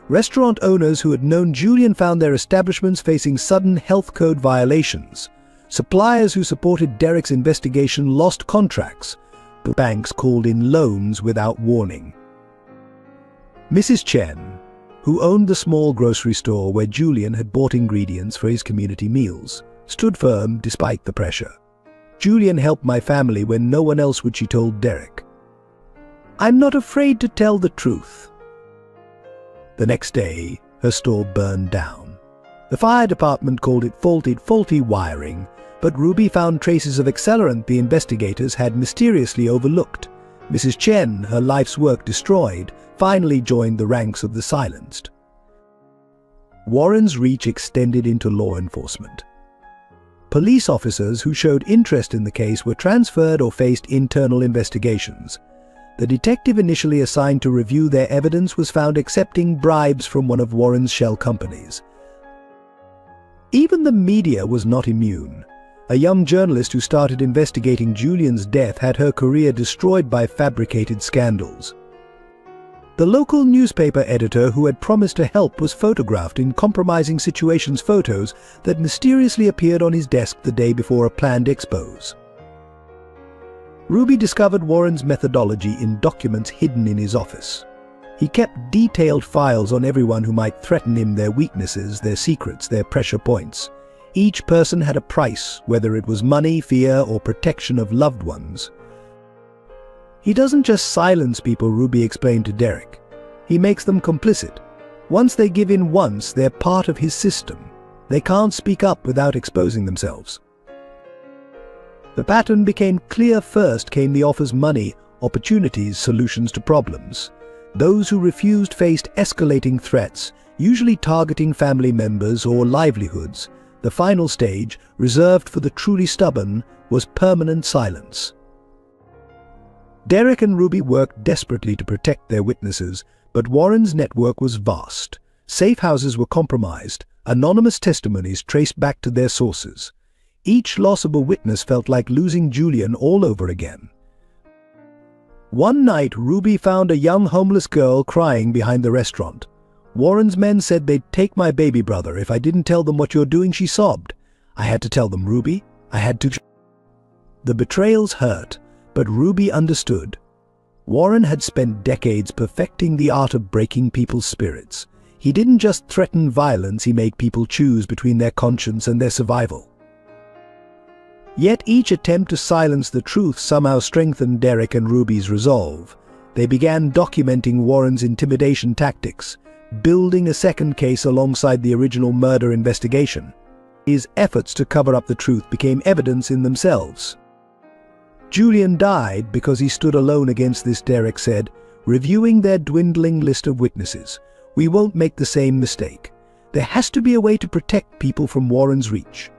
Restaurant owners who had known Julian found their establishments facing sudden health code violations. Suppliers who supported Derek's investigation lost contracts. Banks called in loans without warning. "Mrs. Chen," who owned the small grocery store where Julian had bought ingredients for his community meals, stood firm despite the pressure. "Julian helped my family when no one else would," she told Derek. "I'm not afraid to tell the truth." The next day, her store burned down. The fire department called it faulty wiring, but Ruby found traces of accelerant the investigators had mysteriously overlooked. Mrs. Chen, her life's work destroyed, finally joined the ranks of the silenced. Warren's reach extended into law enforcement. Police officers who showed interest in the case were transferred or faced internal investigations. The detective initially assigned to review their evidence was found accepting bribes from one of Warren's shell companies. Even the media was not immune. A young journalist who started investigating Julian's death had her career destroyed by fabricated scandals. The local newspaper editor who had promised to help was photographed in compromising situations photos that mysteriously appeared on his desk the day before a planned expose. Ruby discovered Warren's methodology in documents hidden in his office. He kept detailed files on everyone who might threaten him, their weaknesses, their secrets, their pressure points. Each person had a price, whether it was money, fear, or protection of loved ones. "He doesn't just silence people," Ruby explained to Derek. "He makes them complicit. Once they give in once, they're part of his system. They can't speak up without exposing themselves." The pattern became clear. First came the offers: money, opportunities, solutions to problems. Those who refused faced escalating threats, usually targeting family members or livelihoods. The final stage, reserved for the truly stubborn, was permanent silence. Derek and Ruby worked desperately to protect their witnesses, but Warren's network was vast. Safe houses were compromised, anonymous testimonies traced back to their sources. Each loss of a witness felt like losing Julian all over again. One night, Ruby found a young homeless girl crying behind the restaurant. "Warren's men said they'd take my baby brother if I didn't tell them what you're doing," she sobbed. "I had to tell them, Ruby. I had to." The betrayals hurt, but Ruby understood. Warren had spent decades perfecting the art of breaking people's spirits. He didn't just threaten violence, he made people choose between their conscience and their survival. Yet each attempt to silence the truth somehow strengthened Derek and Ruby's resolve. They began documenting Warren's intimidation tactics, building a second case alongside the original murder investigation. His efforts to cover up the truth became evidence in themselves. Julian died because he stood alone against this, Derek said, reviewing their dwindling list of witnesses. "We won't make the same mistake. There has to be a way to protect people from Warren's reach."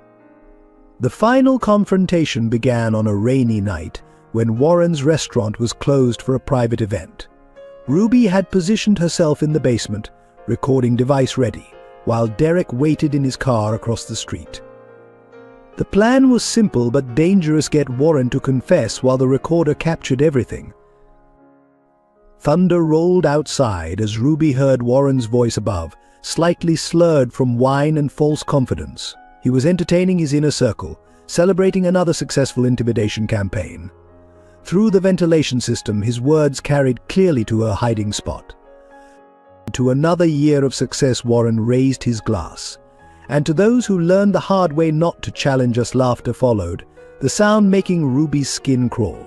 The final confrontation began on a rainy night when Warren's restaurant was closed for a private event. Ruby had positioned herself in the basement, recording device ready, while Derek waited in his car across the street. The plan was simple but dangerous: get Warren to confess while the recorder captured everything. Thunder rolled outside as Ruby heard Warren's voice above, slightly slurred from wine and false confidence. He was entertaining his inner circle, celebrating another successful intimidation campaign. Through the ventilation system, his words carried clearly to her hiding spot. To another year of success, Warren raised his glass. And to those who learned the hard way not to challenge us, laughter followed, the sound making Ruby's skin crawl.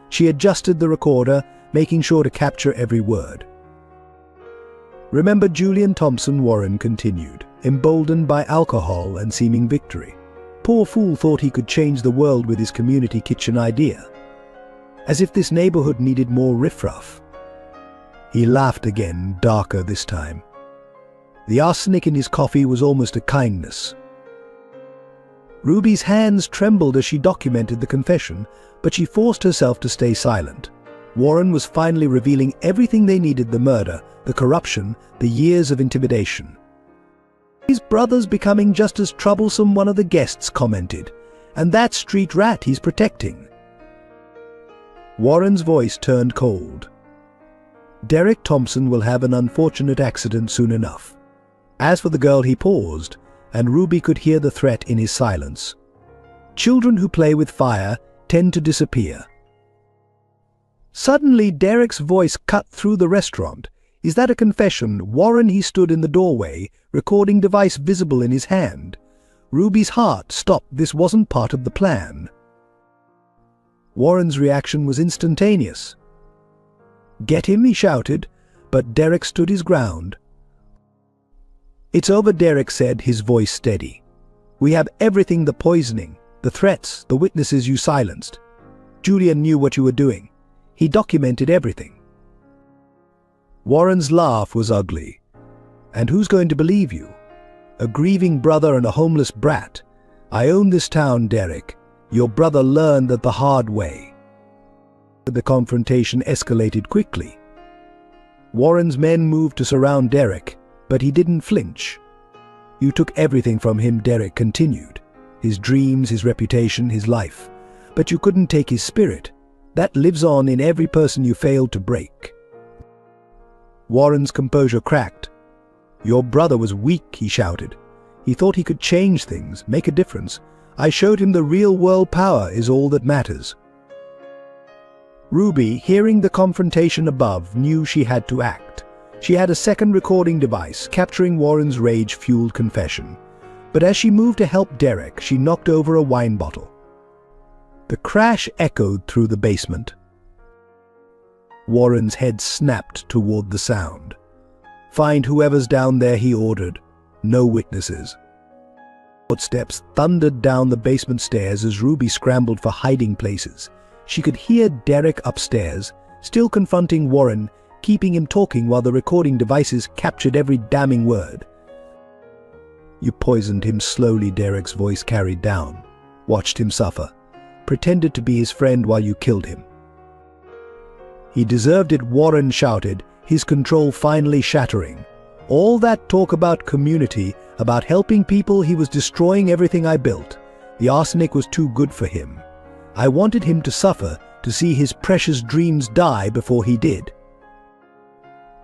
She adjusted the recorder, making sure to capture every word. "Remember Julian Thompson?" Warren continued, emboldened by alcohol and seeming victory. "Poor fool thought he could change the world with his community kitchen idea. As if this neighborhood needed more riffraff." He laughed again, darker this time. The arsenic in his coffee was almost a kindness. Ruby's hands trembled as she documented the confession, but she forced herself to stay silent. Warren was finally revealing everything they needed: the murder, the corruption, the years of intimidation. "His brother's becoming just as troublesome," one of the guests commented. "And that street rat he's protecting." Warren's voice turned cold. "Derek Thompson will have an unfortunate accident soon enough." As for the girl, he paused, and Ruby could hear the threat in his silence. "Children who play with fire tend to disappear." Suddenly, Derek's voice cut through the restaurant. Is that a confession? Warren, he stood in the doorway, recording device visible in his hand. Ruby's heart stopped. This wasn't part of the plan. Warren's reaction was instantaneous. "Get him," he shouted, but Derek stood his ground. "It's over," Derek said, his voice steady. "We have everything, the poisoning, the threats, the witnesses you silenced. Julian knew what you were doing. He documented everything." Warren's laugh was ugly. "And who's going to believe you? A grieving brother and a homeless brat. I own this town, Derek. Your brother learned that the hard way." The confrontation escalated quickly. Warren's men moved to surround Derek, but he didn't flinch. "You took everything from him," Derek continued. "His dreams, his reputation, his life. But you couldn't take his spirit. That lives on in every person you failed to break." Warren's composure cracked. "Your brother was weak," he shouted. "He thought he could change things, make a difference. I showed him the real-world power is all that matters." Ruby, hearing the confrontation above, knew she had to act. She had a second recording device, capturing Warren's rage-fueled confession. But as she moved to help Derek, she knocked over a wine bottle. The crash echoed through the basement. Warren's head snapped toward the sound. "Find whoever's down there," he ordered. "No witnesses." Footsteps thundered down the basement stairs as Ruby scrambled for hiding places. She could hear Derek upstairs, still confronting Warren, keeping him talking while the recording devices captured every damning word. "You poisoned him slowly," Derek's voice carried down. "Watched him suffer. Pretended to be his friend while you killed him." "He deserved it," Warren shouted, his control finally shattering. "All that talk about community, about helping people, he was destroying everything I built. The arsenic was too good for him. I wanted him to suffer, to see his precious dreams die before he did."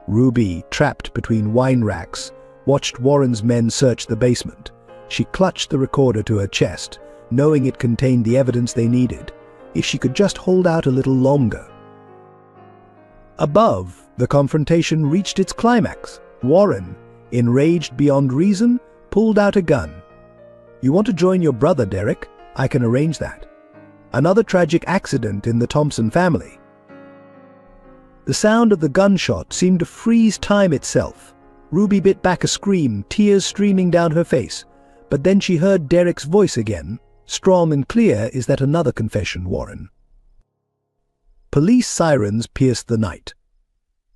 Ruby, trapped between wine racks, watched Warren's men search the basement. She clutched the recorder to her chest, knowing it contained the evidence they needed. If she could just hold out a little longer. Above, the confrontation reached its climax. Warren, enraged beyond reason, pulled out a gun. "You want to join your brother, Derek? I can arrange that." Another tragic accident in the Thompson family. The sound of the gunshot seemed to freeze time itself. Ruby bit back a scream, tears streaming down her face. But then she heard Derek's voice again. "Strong and clear. Is that another confession, Warren?" Police sirens pierced the night.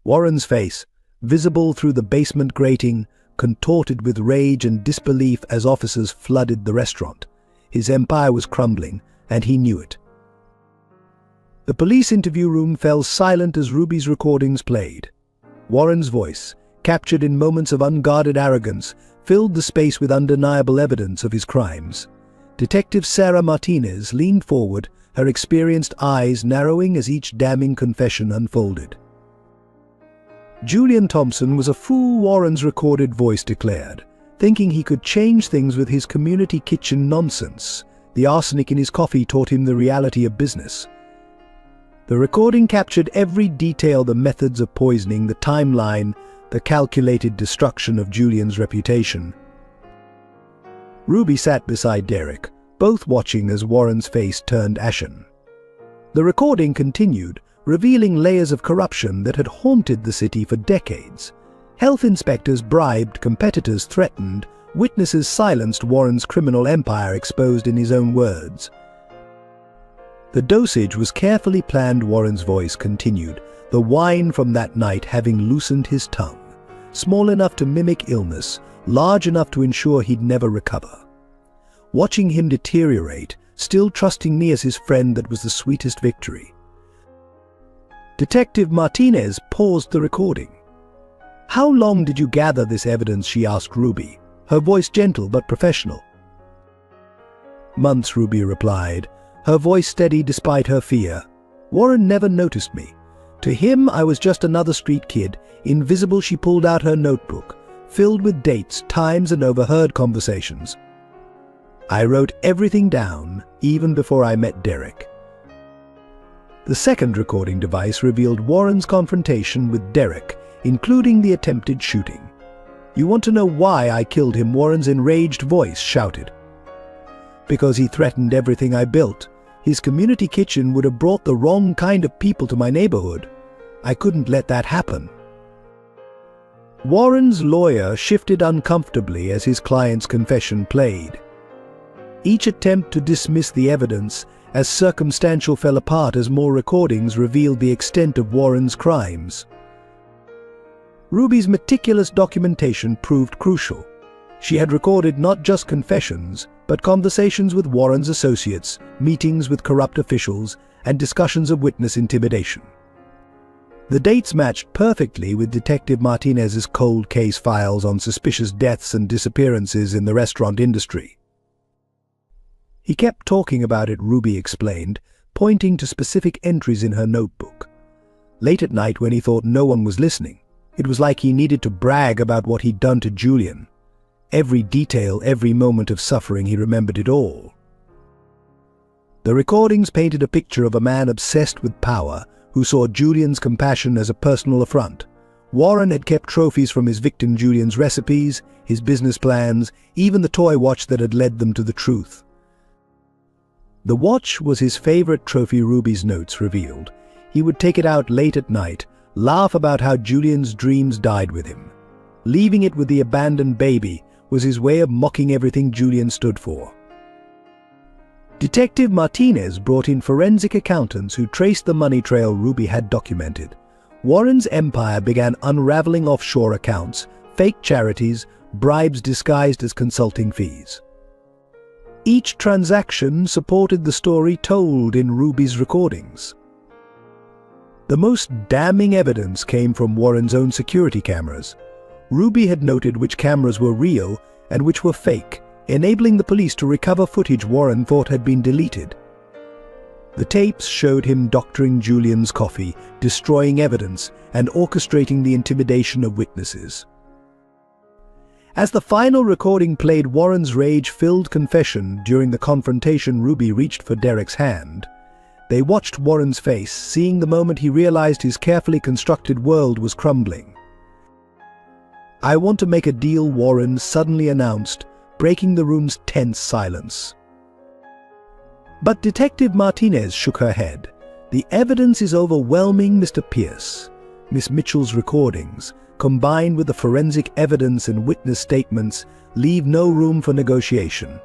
Warren's face, visible through the basement grating, contorted with rage and disbelief as officers flooded the restaurant. His empire was crumbling, and he knew it. The police interview room fell silent as Ruby's recordings played. Warren's voice, captured in moments of unguarded arrogance, filled the space with undeniable evidence of his crimes. Detective Sarah Martinez leaned forward, her experienced eyes narrowing as each damning confession unfolded. Julian Thompson was a fool, Warren's recorded voice declared, thinking he could change things with his community kitchen nonsense. The arsenic in his coffee taught him the reality of business. The recording captured every detail, the methods of poisoning, the timeline, the calculated destruction of Julian's reputation. Ruby sat beside Derek, both watching as Warren's face turned ashen. The recording continued, revealing layers of corruption that had haunted the city for decades. Health inspectors bribed, competitors threatened, witnesses silenced, Warren's criminal empire exposed in his own words. The dosage was carefully planned, Warren's voice continued, the wine from that night having loosened his tongue, small enough to mimic illness, large enough to ensure he'd never recover. Watching him deteriorate, still trusting me as his friend, that was the sweetest victory. Detective Martinez paused the recording. "How long did you gather this evidence?" she asked Ruby, her voice gentle but professional. "Months," Ruby replied, her voice steady despite her fear. "Warren never noticed me. To him, I was just another street kid, invisible." She pulled out her notebook, filled with dates, times, and overheard conversations. "I wrote everything down, even before I met Derek." The second recording device revealed Warren's confrontation with Derek, including the attempted shooting. "You want to know why I killed him?" Warren's enraged voice shouted. "Because he threatened everything I built. His community kitchen would have brought the wrong kind of people to my neighborhood. I couldn't let that happen." Warren's lawyer shifted uncomfortably as his client's confession played. Each attempt to dismiss the evidence as circumstantial fell apart as more recordings revealed the extent of Warren's crimes. Ruby's meticulous documentation proved crucial. She had recorded not just confessions, but conversations with Warren's associates, meetings with corrupt officials, and discussions of witness intimidation. The dates matched perfectly with Detective Martinez's cold case files on suspicious deaths and disappearances in the restaurant industry. "He kept talking about it," Ruby explained, pointing to specific entries in her notebook. "Late at night when he thought no one was listening, it was like he needed to brag about what he'd done to Julian. Every detail, every moment of suffering, he remembered it all." The recordings painted a picture of a man obsessed with power who saw Julian's compassion as a personal affront. Warren had kept trophies from his victim Julian's recipes, his business plans, even the toy watch that had led them to the truth. The watch was his favorite trophy, Ruby's notes revealed. He would take it out late at night, laugh about how Julian's dreams died with him. Leaving it with the abandoned baby was his way of mocking everything Julian stood for. Detective Martinez brought in forensic accountants who traced the money trail Ruby had documented. Warren's empire began unraveling offshore accounts, fake charities, bribes disguised as consulting fees. Each transaction supported the story told in Ruby's recordings. The most damning evidence came from Warren's own security cameras. Ruby had noted which cameras were real and which were fake, enabling the police to recover footage Warren thought had been deleted. The tapes showed him doctoring Julian's coffee, destroying evidence, and orchestrating the intimidation of witnesses. As the final recording played Warren's rage-filled confession during the confrontation, Ruby reached for Derek's hand. They watched Warren's face, seeing the moment he realized his carefully constructed world was crumbling. "I want to make a deal," Warren suddenly announced, breaking the room's tense silence. But Detective Martinez shook her head. "The evidence is overwhelming, Mr. Pierce. Miss Mitchell's recordings, combined with the forensic evidence and witness statements, leave no room for negotiation.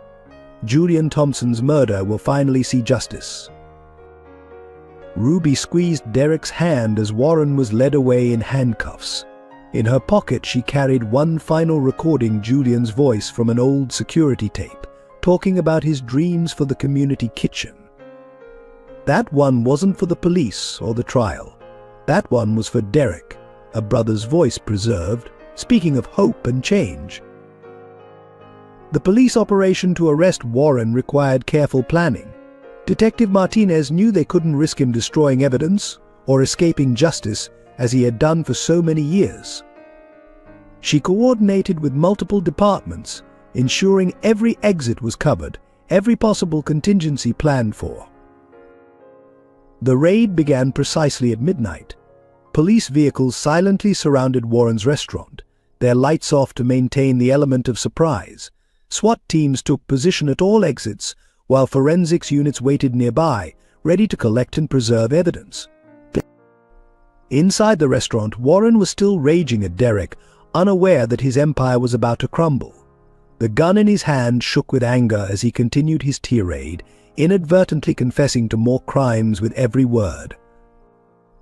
Julian Thompson's murder will finally see justice." Ruby squeezed Derek's hand as Warren was led away in handcuffs. In her pocket, she carried one final recording, Julian's voice from an old security tape, talking about his dreams for the community kitchen. That one wasn't for the police or the trial. That one was for Derek, a brother's voice preserved, speaking of hope and change. The police operation to arrest Warren required careful planning. Detective Martinez knew they couldn't risk him destroying evidence or escaping justice as he had done for so many years. She coordinated with multiple departments, ensuring every exit was covered, every possible contingency planned for. The raid began precisely at midnight. Police vehicles silently surrounded Warren's restaurant, their lights off to maintain the element of surprise. SWAT teams took position at all exits, while forensics units waited nearby, ready to collect and preserve evidence. Inside the restaurant, Warren was still raging at Derek, unaware that his empire was about to crumble. The gun in his hand shook with anger as he continued his tirade, inadvertently confessing to more crimes with every word.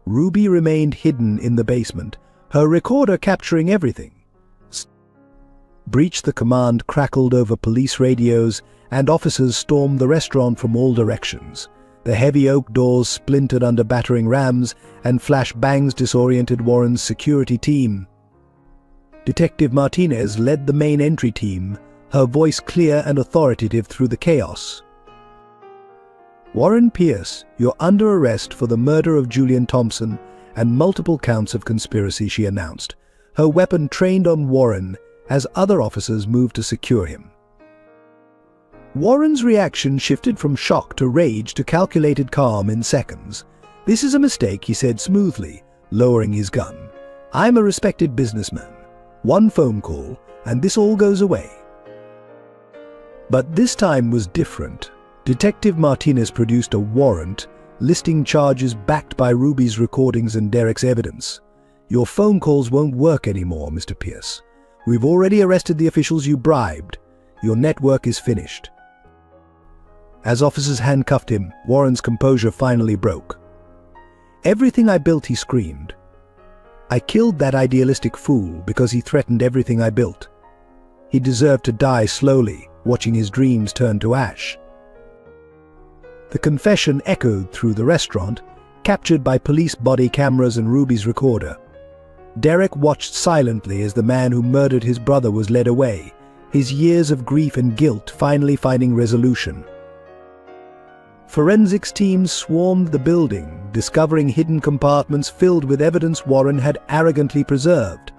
Ruby remained hidden in the basement, her recorder capturing everything. Breach the command crackled over police radios, and officers stormed the restaurant from all directions. The heavy oak doors splintered under battering rams, and flash bangs disoriented Warren's security team. Detective Martinez led the main entry team, her voice clear and authoritative through the chaos. "Warren Pierce, you're under arrest for the murder of Julian Thompson and multiple counts of conspiracy," she announced, her weapon trained on Warren as other officers moved to secure him. Warren's reaction shifted from shock to rage to calculated calm in seconds. "This is a mistake," he said smoothly, lowering his gun. I'm a respected businessman. One phone call, and this all goes away. But this time was different. Detective Martinez produced a warrant listing charges backed by Ruby's recordings and Derek's evidence. Your phone calls won't work anymore, Mr. Pierce. We've already arrested the officials you bribed. Your network is finished. As officers handcuffed him, Warren's composure finally broke. Everything I built, he screamed. I killed that idealistic fool because he threatened everything I built. He deserved to die slowly, watching his dreams turn to ash. The confession echoed through the restaurant, captured by police body cameras and Ruby's recorder. Derek watched silently as the man who murdered his brother was led away, his years of grief and guilt finally finding resolution. Forensics teams swarmed the building, discovering hidden compartments filled with evidence Warren had arrogantly preserved.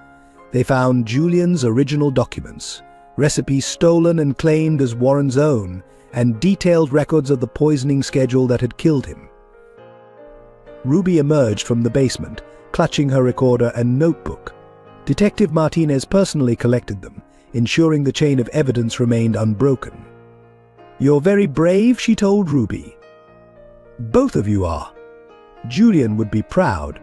They found Julian's original documents, recipes stolen and claimed as Warren's own, and detailed records of the poisoning schedule that had killed him. Ruby emerged from the basement, clutching her recorder and notebook. Detective Martinez personally collected them, ensuring the chain of evidence remained unbroken. You're very brave, she told Ruby. Both of you are. Julian would be proud.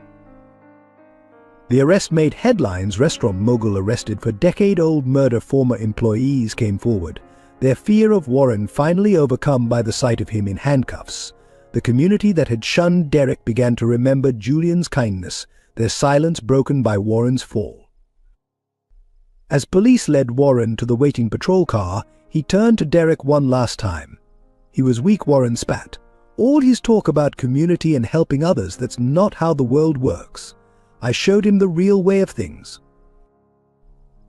The arrest made headlines. Restaurant mogul arrested for decade-old murder. Former employees came forward, their fear of Warren finally overcome by the sight of him in handcuffs. The community that had shunned Derek began to remember Julian's kindness, their silence broken by Warren's fall. As police led Warren to the waiting patrol car, he turned to Derek one last time. He was weak, Warren spat. All his talk about community and helping others, that's not how the world works. I showed him the real way of things.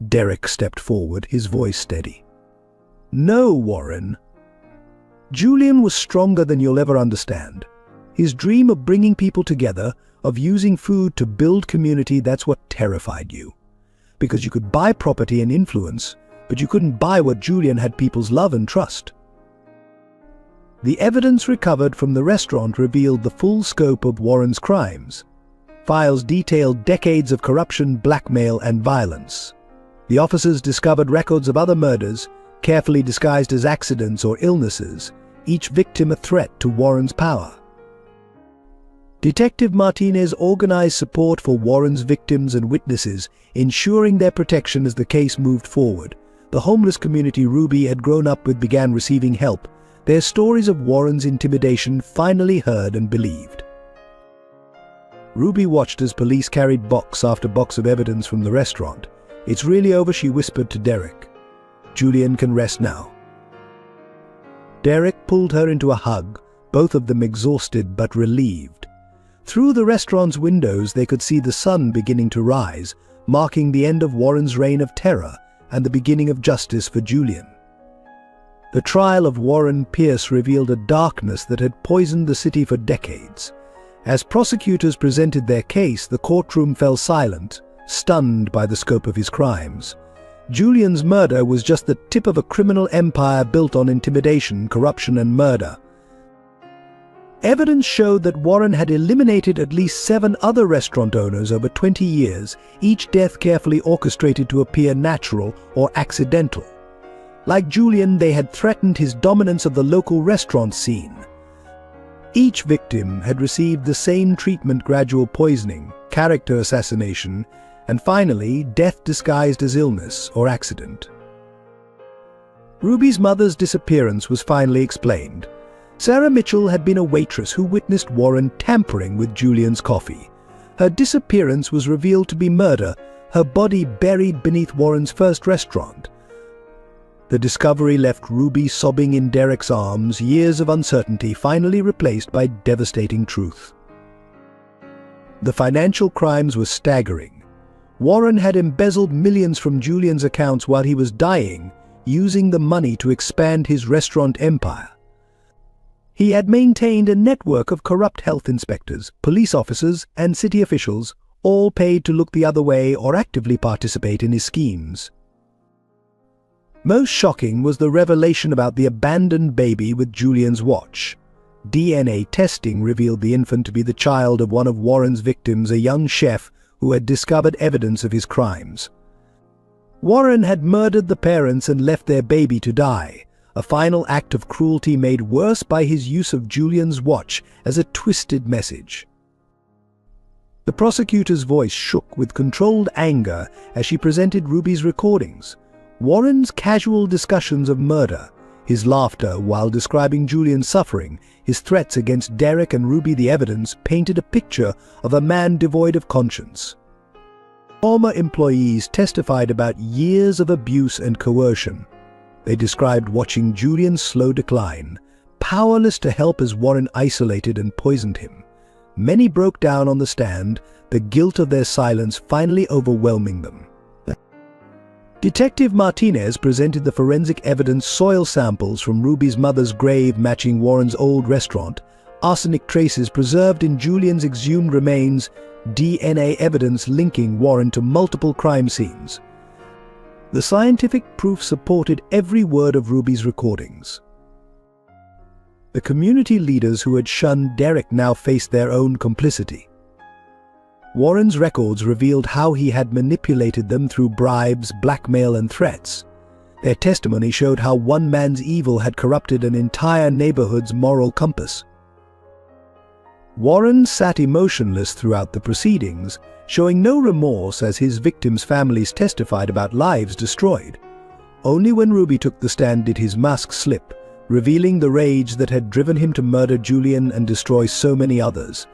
Derek stepped forward, his voice steady. No, Warren. Julian was stronger than you'll ever understand. His dream of bringing people together, of using food to build community, that's what terrified you. Because you could buy property and influence, but you couldn't buy what Julian had: people's love and trust. The evidence recovered from the restaurant revealed the full scope of Warren's crimes. Files detailed decades of corruption, blackmail, and violence. The officers discovered records of other murders, carefully disguised as accidents or illnesses, each victim a threat to Warren's power. Detective Martinez organized support for Warren's victims and witnesses, ensuring their protection as the case moved forward. The homeless community Ruby had grown up with began receiving help, their stories of Warren's intimidation finally heard and believed. Ruby watched as police carried box after box of evidence from the restaurant. It's really over, she whispered to Derek. Julian can rest now. Derek pulled her into a hug, both of them exhausted but relieved. Through the restaurant's windows they could see the sun beginning to rise, marking the end of Warren's reign of terror and the beginning of justice for Julian. The trial of Warren Pierce revealed a darkness that had poisoned the city for decades. As prosecutors presented their case, the courtroom fell silent, stunned by the scope of his crimes. Julian's murder was just the tip of a criminal empire built on intimidation, corruption, and murder. Evidence showed that Warren had eliminated at least 7 other restaurant owners over 20 years, each death carefully orchestrated to appear natural or accidental. Like Julian, they had threatened his dominance of the local restaurant scene. Each victim had received the same treatment: gradual poisoning, character assassination, and finally, death disguised as illness or accident. Ruby's mother's disappearance was finally explained. Sarah Mitchell had been a waitress who witnessed Warren tampering with Julian's coffee. Her disappearance was revealed to be murder, her body buried beneath Warren's first restaurant. The discovery left Ruby sobbing in Derek's arms, years of uncertainty finally replaced by devastating truth. The financial crimes were staggering. Warren had embezzled millions from Julian's accounts while he was dying, using the money to expand his restaurant empire. He had maintained a network of corrupt health inspectors, police officers, and city officials, all paid to look the other way or actively participate in his schemes. Most shocking was the revelation about the abandoned baby with Julian's watch. DNA testing revealed the infant to be the child of one of Warren's victims, a young chef who had discovered evidence of his crimes. Warren had murdered the parents and left their baby to die, a final act of cruelty made worse by his use of Julian's watch as a twisted message. The prosecutor's voice shook with controlled anger as she presented Ruby's recordings. Warren's casual discussions of murder, his laughter while describing Julian's suffering, his threats against Derek and Ruby, the evidence painted a picture of a man devoid of conscience. Former employees testified about years of abuse and coercion. They described watching Julian's slow decline, powerless to help as Warren isolated and poisoned him. Many broke down on the stand, the guilt of their silence finally overwhelming them. Detective Martinez presented the forensic evidence: soil samples from Ruby's mother's grave matching Warren's old restaurant, arsenic traces preserved in Julian's exhumed remains, DNA evidence linking Warren to multiple crime scenes. The scientific proof supported every word of Ruby's recordings. The community leaders who had shunned Derek now faced their own complicity. Warren's records revealed how he had manipulated them through bribes, blackmail, and threats. Their testimony showed how one man's evil had corrupted an entire neighborhood's moral compass. Warren sat emotionless throughout the proceedings, showing no remorse as his victims' families testified about lives destroyed. Only when Ruby took the stand did his mask slip, revealing the rage that had driven him to murder Julian and destroy so many others.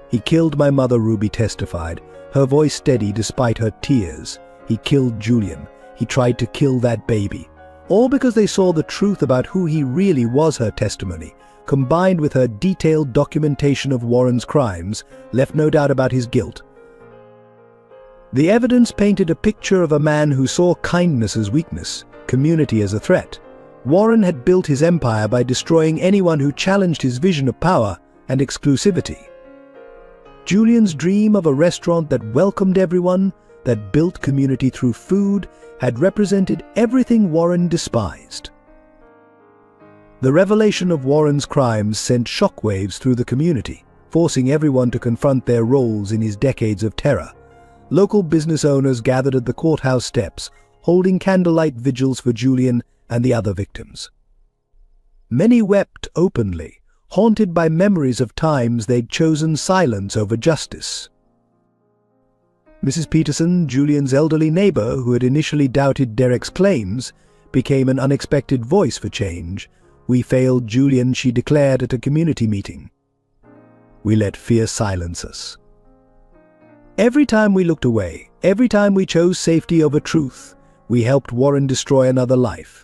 "He killed my mother," Ruby testified, her voice steady despite her tears. "He killed Julian. He tried to kill that baby." All because they saw the truth about who he really was. Her testimony, combined with her detailed documentation of Warren's crimes, left no doubt about his guilt. The evidence painted a picture of a man who saw kindness as weakness, community as a threat. Warren had built his empire by destroying anyone who challenged his vision of power and exclusivity. Julian's dream of a restaurant that welcomed everyone, that built community through food, had represented everything Warren despised. The revelation of Warren's crimes sent shockwaves through the community, forcing everyone to confront their roles in his decades of terror. Local business owners gathered at the courthouse steps, holding candlelight vigils for Julian and the other victims. Many wept openly, haunted by memories of times they'd chosen silence over justice. Mrs. Peterson, Julian's elderly neighbor who had initially doubted Derek's claims, became an unexpected voice for change. "We failed Julian," she declared at a community meeting. "We let fear silence us. Every time we looked away, every time we chose safety over truth, we helped Warren destroy another life."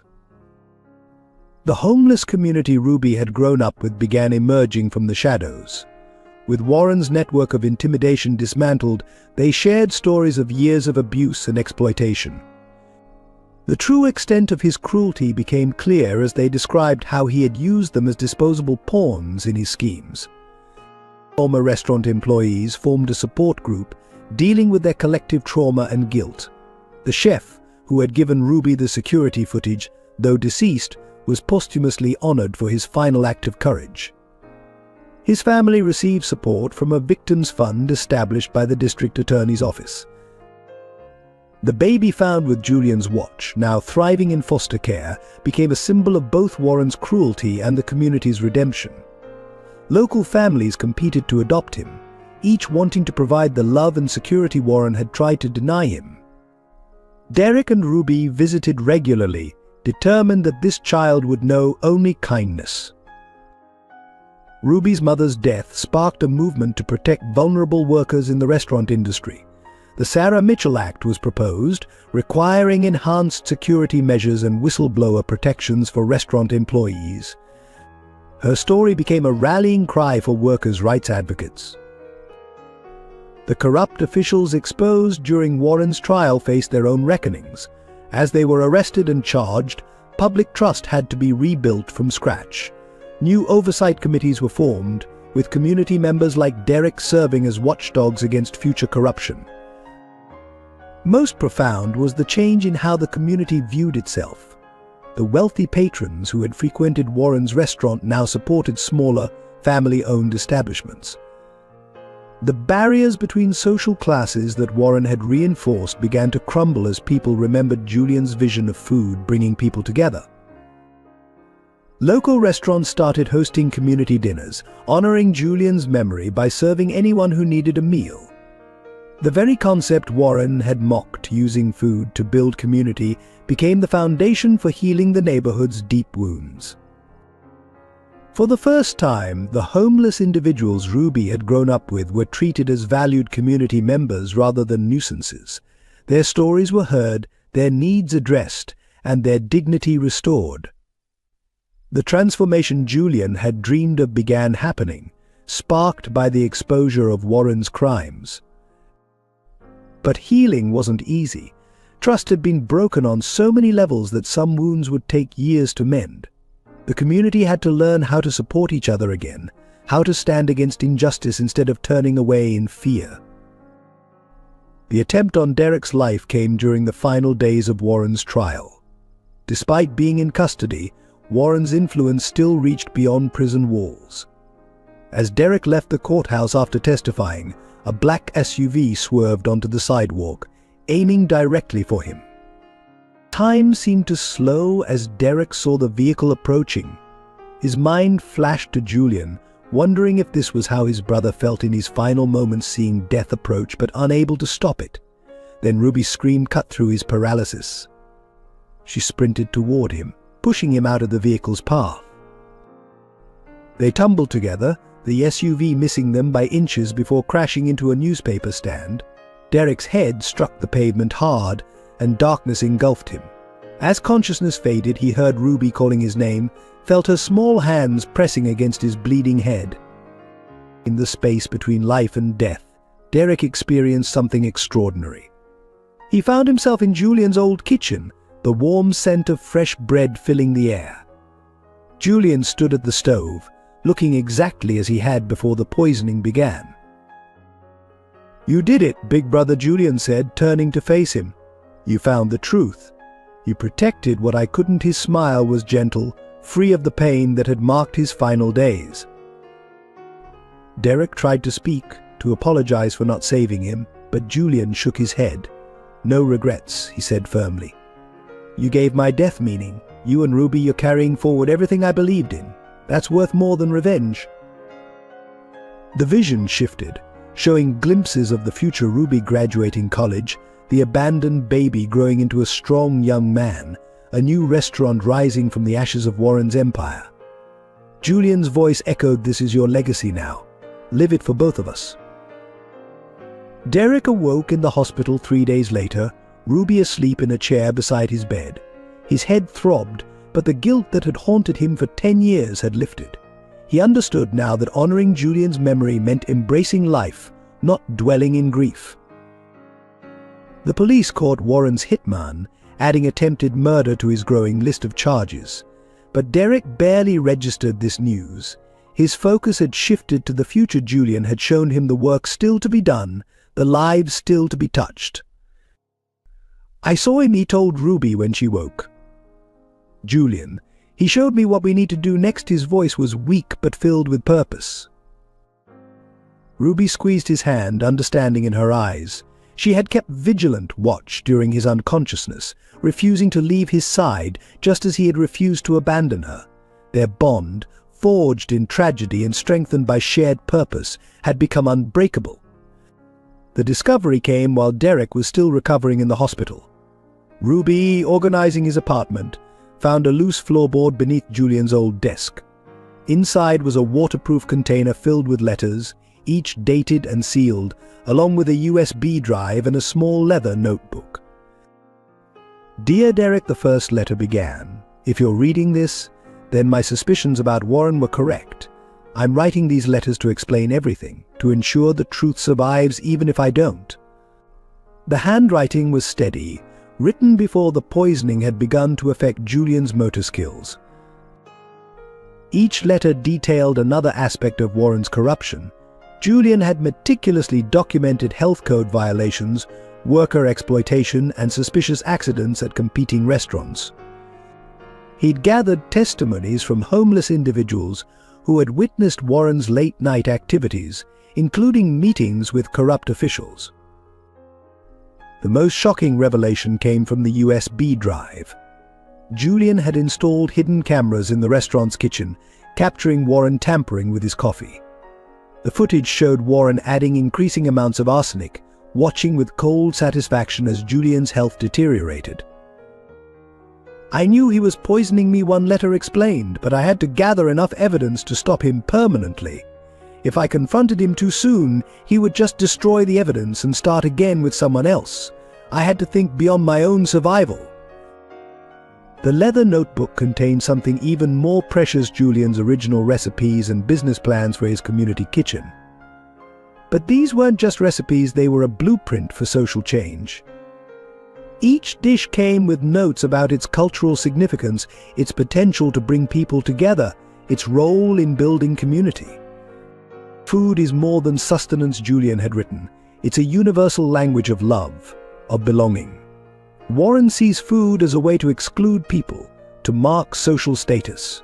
The homeless community Ruby had grown up with began emerging from the shadows. With Warren's network of intimidation dismantled, they shared stories of years of abuse and exploitation. The true extent of his cruelty became clear as they described how he had used them as disposable pawns in his schemes. Former restaurant employees formed a support group dealing with their collective trauma and guilt. The chef, who had given Ruby the security footage, though deceased, was posthumously honored for his final act of courage. His family received support from a victims fund established by the district attorney's office. The baby found with Julian's watch, now thriving in foster care, became a symbol of both Warren's cruelty and the community's redemption. Local families competed to adopt him, each wanting to provide the love and security Warren had tried to deny him. Derek and Ruby visited regularly, determined that this child would know only kindness. Ruby's mother's death sparked a movement to protect vulnerable workers in the restaurant industry. The Sarah Mitchell Act was proposed, requiring enhanced security measures and whistleblower protections for restaurant employees. Her story became a rallying cry for workers' rights advocates. The corrupt officials exposed during Warren's trial faced their own reckonings. As they were arrested and charged, public trust had to be rebuilt from scratch. New oversight committees were formed, with community members like Derek serving as watchdogs against future corruption. Most profound was the change in how the community viewed itself. The wealthy patrons who had frequented Warren's restaurant now supported smaller, family-owned establishments. The barriers between social classes that Warren had reinforced began to crumble as people remembered Julian's vision of food bringing people together. Local restaurants started hosting community dinners, honoring Julian's memory by serving anyone who needed a meal. The very concept Warren had mocked, using food to build community, became the foundation for healing the neighborhood's deep wounds. For the first time, the homeless individuals Ruby had grown up with were treated as valued community members rather than nuisances. Their stories were heard, their needs addressed, and their dignity restored. The transformation Julian had dreamed of began happening, sparked by the exposure of Warren's crimes. But healing wasn't easy. Trust had been broken on so many levels that some wounds would take years to mend. The community had to learn how to support each other again, how to stand against injustice instead of turning away in fear. The attempt on Derek's life came during the final days of Warren's trial. Despite being in custody, Warren's influence still reached beyond prison walls. As Derek left the courthouse after testifying, a black SUV swerved onto the sidewalk, aiming directly for him. Time seemed to slow as Derek saw the vehicle approaching. His mind flashed to Julian, wondering if this was how his brother felt in his final moments, seeing death approach but unable to stop it. Then Ruby's scream cut through his paralysis. She sprinted toward him, pushing him out of the vehicle's path. They tumbled together, the SUV missing them by inches before crashing into a newspaper stand. Derek's head struck the pavement hard, and darkness engulfed him. As consciousness faded, he heard Ruby calling his name, felt her small hands pressing against his bleeding head. In the space between life and death, Derek experienced something extraordinary. He found himself in Julian's old kitchen, the warm scent of fresh bread filling the air. Julian stood at the stove, looking exactly as he had before the poisoning began. "You did it," Big Brother Julian said, turning to face him. "You found the truth. You protected what I couldn't." His smile was gentle, free of the pain that had marked his final days. Derek tried to speak, to apologize for not saving him, but Julian shook his head. "No regrets," he said firmly. "You gave my death meaning. You and Ruby, you're carrying forward everything I believed in. That's worth more than revenge." The vision shifted, showing glimpses of the future Ruby graduating college, the abandoned baby growing into a strong young man, a new restaurant rising from the ashes of Warren's empire. Julian's voice echoed, "This is your legacy now. Live it for both of us." Derek awoke in the hospital 3 days later, Ruby asleep in a chair beside his bed. His head throbbed, but the guilt that had haunted him for 10 years had lifted. He understood now that honoring Julian's memory meant embracing life, not dwelling in grief. The police caught Warren's hitman, adding attempted murder to his growing list of charges. But Derek barely registered this news. His focus had shifted to the future Julian had shown him, the work still to be done, the lives still to be touched. "I saw him," he told Ruby when she woke. "Julian, he showed me what we need to do next." His voice was weak but filled with purpose. Ruby squeezed his hand, understanding in her eyes. She had kept vigilant watch during his unconsciousness, refusing to leave his side, just as he had refused to abandon her. Their bond, forged in tragedy and strengthened by shared purpose, had become unbreakable. The discovery came while Derek was still recovering in the hospital. Ruby, organizing his apartment, found a loose floorboard beneath Julian's old desk. Inside was a waterproof container filled with letters, each dated and sealed, along with a USB drive and a small leather notebook. "Dear Derek," the first letter began. "If you're reading this, then my suspicions about Warren were correct. I'm writing these letters to explain everything, to ensure the truth survives even if I don't." The handwriting was steady, written before the poisoning had begun to affect Julian's motor skills. Each letter detailed another aspect of Warren's corruption. Julian had meticulously documented health code violations, worker exploitation, and suspicious accidents at competing restaurants. He'd gathered testimonies from homeless individuals who had witnessed Warren's late-night activities, including meetings with corrupt officials. The most shocking revelation came from the USB drive. Julian had installed hidden cameras in the restaurant's kitchen, capturing Warren tampering with his coffee. The footage showed Warren adding increasing amounts of arsenic, watching with cold satisfaction as Julian's health deteriorated. "I knew he was poisoning me," one letter explained, "but I had to gather enough evidence to stop him permanently. If I confronted him too soon, he would just destroy the evidence and start again with someone else. I had to think beyond my own survival." The leather notebook contained something even more precious: Julian's original recipes and business plans for his community kitchen. But these weren't just recipes, they were a blueprint for social change. Each dish came with notes about its cultural significance, its potential to bring people together, its role in building community. "Food is more than sustenance," Julian had written. "It's a universal language of love, of belonging." Warren sees food as a way to exclude people, to mark social status.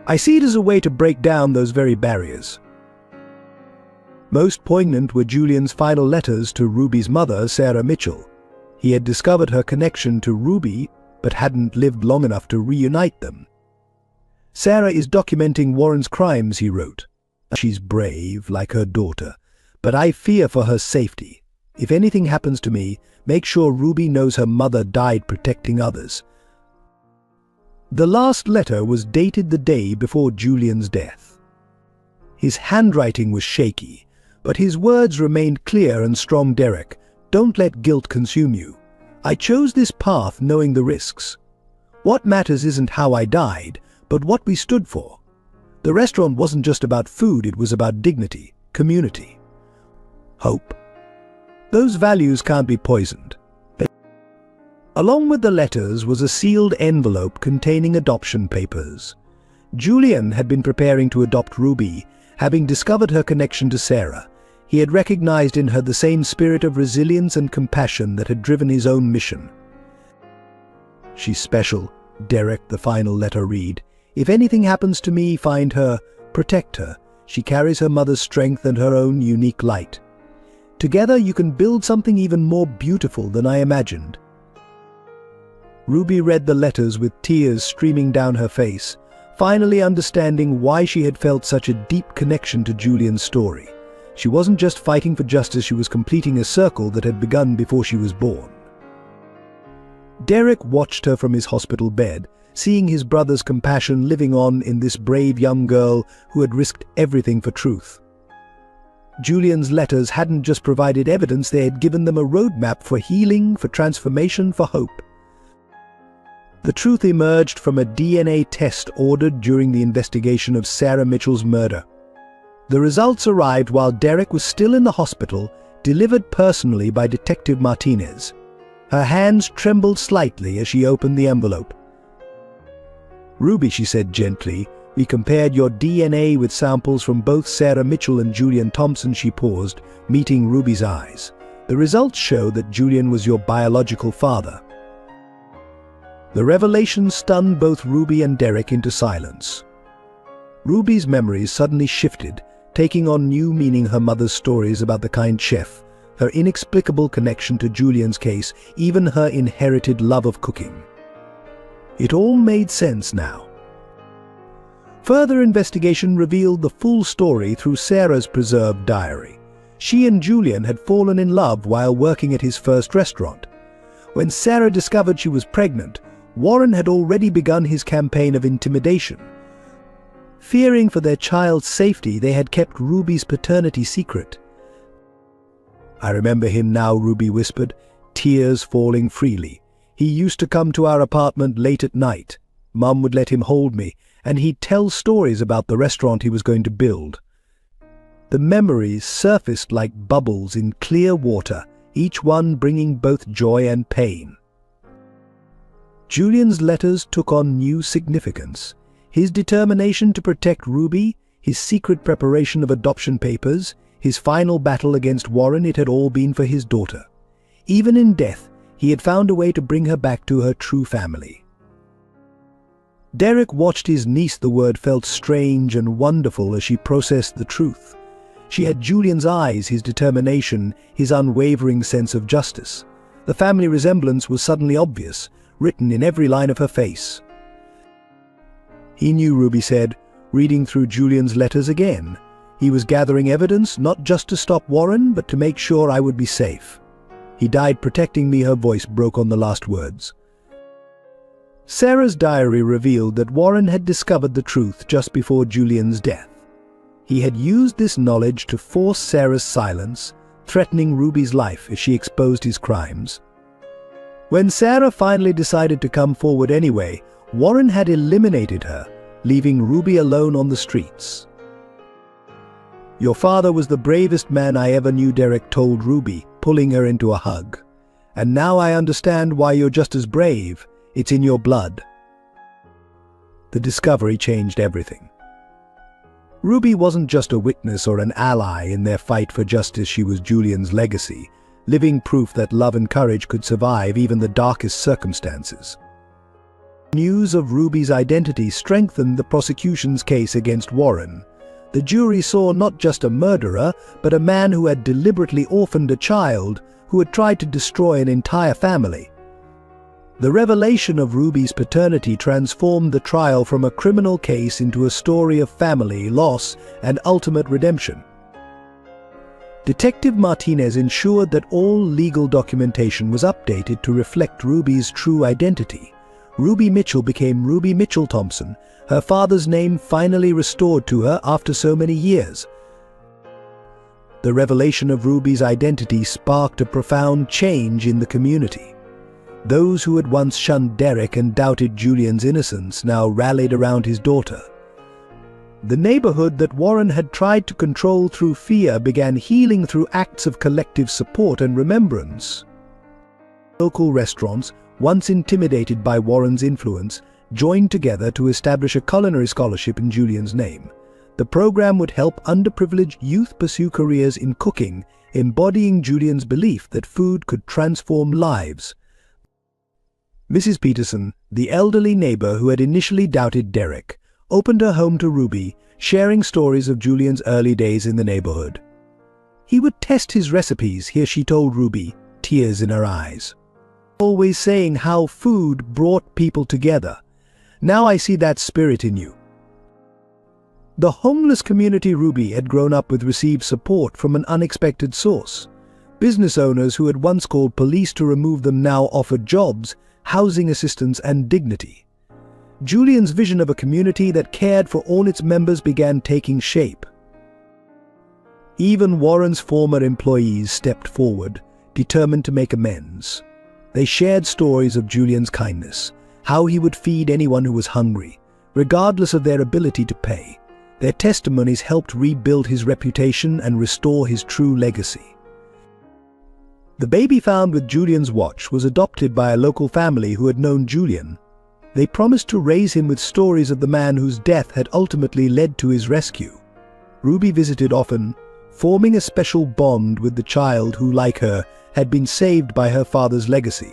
"I see it as a way to break down those very barriers." Most poignant were Julian's final letters to Ruby's mother, Sarah Mitchell. He had discovered her connection to Ruby, but hadn't lived long enough to reunite them. "Sarah is documenting Warren's crimes," he wrote. "She's brave, like her daughter, but I fear for her safety. If anything happens to me, make sure Ruby knows her mother died protecting others." The last letter was dated the day before Julian's death. His handwriting was shaky, but his words remained clear and strong. "Derek, don't let guilt consume you. I chose this path knowing the risks. What matters isn't how I died, but what we stood for. The restaurant wasn't just about food, it was about dignity, community, hope. Those values can't be poisoned." Along with the letters was a sealed envelope containing adoption papers. Julian had been preparing to adopt Ruby, having discovered her connection to Sarah. He had recognized in her the same spirit of resilience and compassion that had driven his own mission. "She's special, Derek," the final letter read. "If anything happens to me, find her, protect her. She carries her mother's strength and her own unique light. Together you can build something even more beautiful than I imagined." Ruby read the letters with tears streaming down her face, finally understanding why she had felt such a deep connection to Julian's story. She wasn't just fighting for justice, she was completing a circle that had begun before she was born. Derek watched her from his hospital bed, seeing his brother's compassion living on in this brave young girl who had risked everything for truth. Julian's letters hadn't just provided evidence, they had given them a roadmap for healing, for transformation, for hope. The truth emerged from a DNA test ordered during the investigation of Sarah Mitchell's murder. The results arrived while Derek was still in the hospital, delivered personally by Detective Martinez. Her hands trembled slightly as she opened the envelope. "Ruby," she said gently, "we compared your DNA with samples from both Sarah Mitchell and Julian Thompson." She paused, meeting Ruby's eyes. "The results show that Julian was your biological father." The revelation stunned both Ruby and Derek into silence. Ruby's memories suddenly shifted, taking on new meaning: her mother's stories about the kind chef, her inexplicable connection to Julian's case, even her inherited love of cooking. It all made sense now. Further investigation revealed the full story through Sarah's preserved diary. She and Julian had fallen in love while working at his first restaurant. When Sarah discovered she was pregnant, Warren had already begun his campaign of intimidation. Fearing for their child's safety, they had kept Ruby's paternity secret. "I remember him now," Ruby whispered, tears falling freely. "He used to come to our apartment late at night. Mum would let him hold me, and he'd tell stories about the restaurant he was going to build." The memories surfaced like bubbles in clear water, each one bringing both joy and pain. Julian's letters took on new significance. His determination to protect Ruby, his secret preparation of adoption papers, his final battle against Warren, it had all been for his daughter. Even in death, he had found a way to bring her back to her true family. Derek watched his niece. The word felt strange and wonderful as she processed the truth. She had Julian's eyes, his determination, his unwavering sense of justice. The family resemblance was suddenly obvious, written in every line of her face. "He knew," Ruby said, reading through Julian's letters again. "He was gathering evidence, not just to stop Warren, but to make sure I would be safe. He died protecting me." Her voice broke on the last words. Sarah's diary revealed that Warren had discovered the truth just before Julian's death. He had used this knowledge to force Sarah's silence, threatening Ruby's life if she exposed his crimes. When Sarah finally decided to come forward anyway, Warren had eliminated her, leaving Ruby alone on the streets. "Your father was the bravest man I ever knew," Derek told Ruby, pulling her into a hug. "And now I understand why you're just as brave. It's in your blood." The discovery changed everything. Ruby wasn't just a witness or an ally in their fight for justice. She was Julian's legacy, living proof that love and courage could survive even the darkest circumstances. News of Ruby's identity strengthened the prosecution's case against Warren. The jury saw not just a murderer, but a man who had deliberately orphaned a child, who had tried to destroy an entire family. The revelation of Ruby's paternity transformed the trial from a criminal case into a story of family, loss, and ultimate redemption. Detective Martinez ensured that all legal documentation was updated to reflect Ruby's true identity. Ruby Mitchell became Ruby Mitchell Thompson, her father's name finally restored to her after so many years. The revelation of Ruby's identity sparked a profound change in the community. Those who had once shunned Derek and doubted Julian's innocence now rallied around his daughter. The neighborhood that Warren had tried to control through fear began healing through acts of collective support and remembrance. Local restaurants, once intimidated by Warren's influence, joined together to establish a culinary scholarship in Julian's name. The program would help underprivileged youth pursue careers in cooking, embodying Julian's belief that food could transform lives. Mrs. Peterson, the elderly neighbor who had initially doubted Derek, opened her home to Ruby, sharing stories of Julian's early days in the neighborhood. "He would test his recipes," here she told Ruby, tears in her eyes. "Always saying how food brought people together. Now I see that spirit in you." The homeless community Ruby had grown up with received support from an unexpected source. Business owners who had once called police to remove them now offered jobs, housing assistance, and dignity. Julian's vision of a community that cared for all its members began taking shape. Even Warren's former employees stepped forward, determined to make amends. They shared stories of Julian's kindness, how he would feed anyone who was hungry, regardless of their ability to pay. Their testimonies helped rebuild his reputation and restore his true legacy. The baby found with Julian's watch was adopted by a local family who had known Julian. They promised to raise him with stories of the man whose death had ultimately led to his rescue. Ruby visited often, forming a special bond with the child who, like her, had been saved by her father's legacy.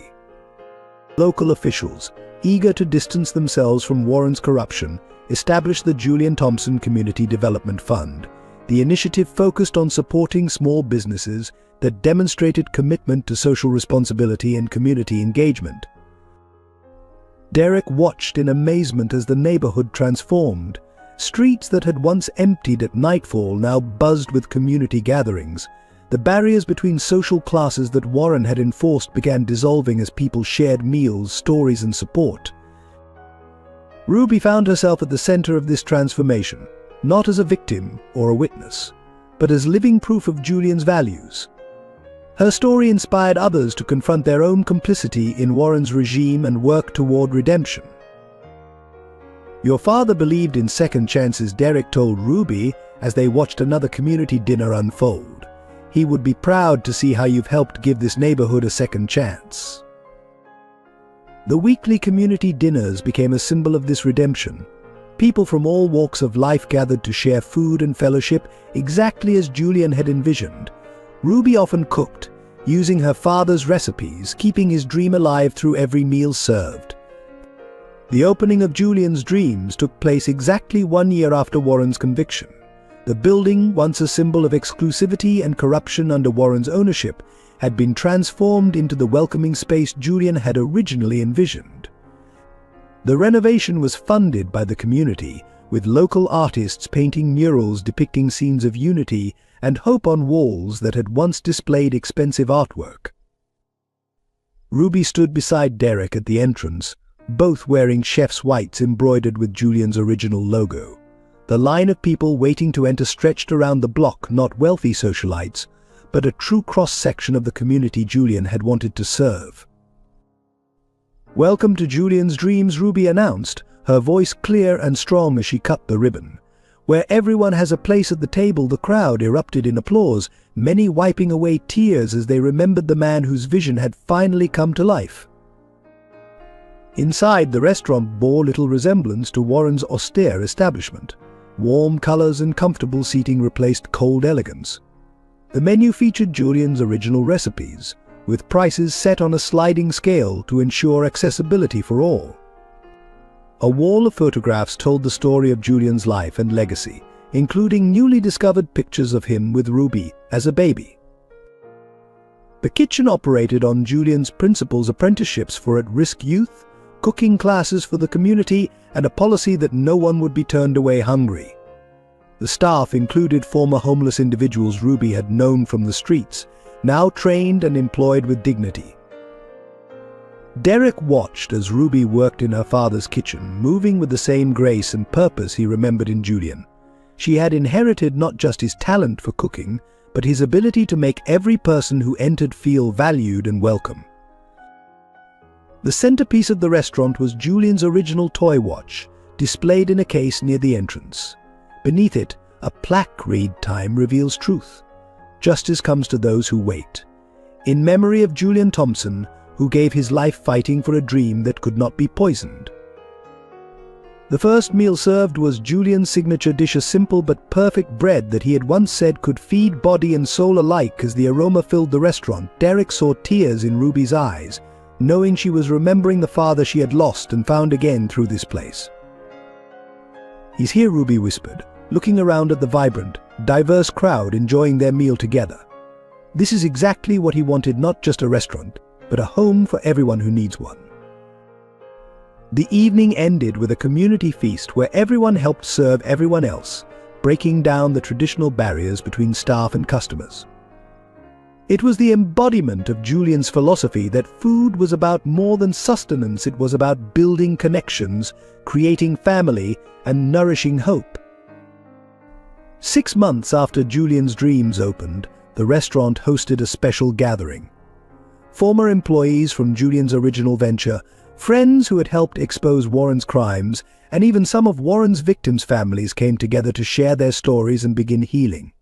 Local officials, eager to distance themselves from Warren's corruption, established the Julian Thompson Community Development Fund. The initiative focused on supporting small businesses that demonstrated commitment to social responsibility and community engagement. Derek watched in amazement as the neighborhood transformed. Streets that had once emptied at nightfall now buzzed with community gatherings. The barriers between social classes that Warren had enforced began dissolving as people shared meals, stories, and support. Ruby found herself at the center of this transformation, not as a victim or a witness, but as living proof of Julian's values. Her story inspired others to confront their own complicity in Warren's regime and work toward redemption. "Your father believed in second chances," Derek told Ruby as they watched another community dinner unfold. "He would be proud to see how you've helped give this neighborhood a second chance." The weekly community dinners became a symbol of this redemption. People from all walks of life gathered to share food and fellowship exactly as Julian had envisioned. Ruby often cooked, using her father's recipes, keeping his dream alive through every meal served. The opening of Julian's dreams took place exactly 1 year after Warren's conviction. The building, once a symbol of exclusivity and corruption under Warren's ownership, had been transformed into the welcoming space Julian had originally envisioned. The renovation was funded by the community, with local artists painting murals depicting scenes of unity and hope on walls that had once displayed expensive artwork. Ruby stood beside Derek at the entrance, both wearing chef's whites embroidered with Julian's original logo. The line of people waiting to enter stretched around the block, not wealthy socialites, but a true cross-section of the community Julian had wanted to serve. "Welcome to Julian's Dreams," Ruby announced, her voice clear and strong as she cut the ribbon. Where everyone has a place at the table, the crowd erupted in applause, many wiping away tears as they remembered the man whose vision had finally come to life. Inside, the restaurant bore little resemblance to Warren's austere establishment. Warm colors and comfortable seating replaced cold elegance. The menu featured Julian's original recipes, with prices set on a sliding scale to ensure accessibility for all. A wall of photographs told the story of Julian's life and legacy, including newly discovered pictures of him with Ruby as a baby. The kitchen operated on Julian's principles: apprenticeships for at-risk youth, cooking classes for the community, and a policy that no one would be turned away hungry. The staff included former homeless individuals Ruby had known from the streets, now trained and employed with dignity. Derek watched as Ruby worked in her father's kitchen, moving with the same grace and purpose he remembered in Julian. She had inherited not just his talent for cooking, but his ability to make every person who entered feel valued and welcome. The centerpiece of the restaurant was Julian's original toy watch, displayed in a case near the entrance. Beneath it, a plaque read, "Time reveals truth. Justice comes to those who wait." In memory of Julian Thompson, who gave his life fighting for a dream that could not be poisoned. The first meal served was Julian's signature dish, a simple but perfect bread that he had once said could feed body and soul alike. As the aroma filled the restaurant, Derek saw tears in Ruby's eyes, knowing she was remembering the father she had lost and found again through this place. "He's here," Ruby whispered, looking around at the vibrant, diverse crowd enjoying their meal together. This is exactly what he wanted: not just a restaurant, but a home for everyone who needs one. The evening ended with a community feast where everyone helped serve everyone else, breaking down the traditional barriers between staff and customers. It was the embodiment of Julian's philosophy that food was about more than sustenance. It was about building connections, creating family, and nourishing hope. 6 months after Julian's Dreams opened, the restaurant hosted a special gathering. Former employees from Julian's original venture, friends who had helped expose Warren's crimes, and even some of Warren's victims' families came together to share their stories and begin healing.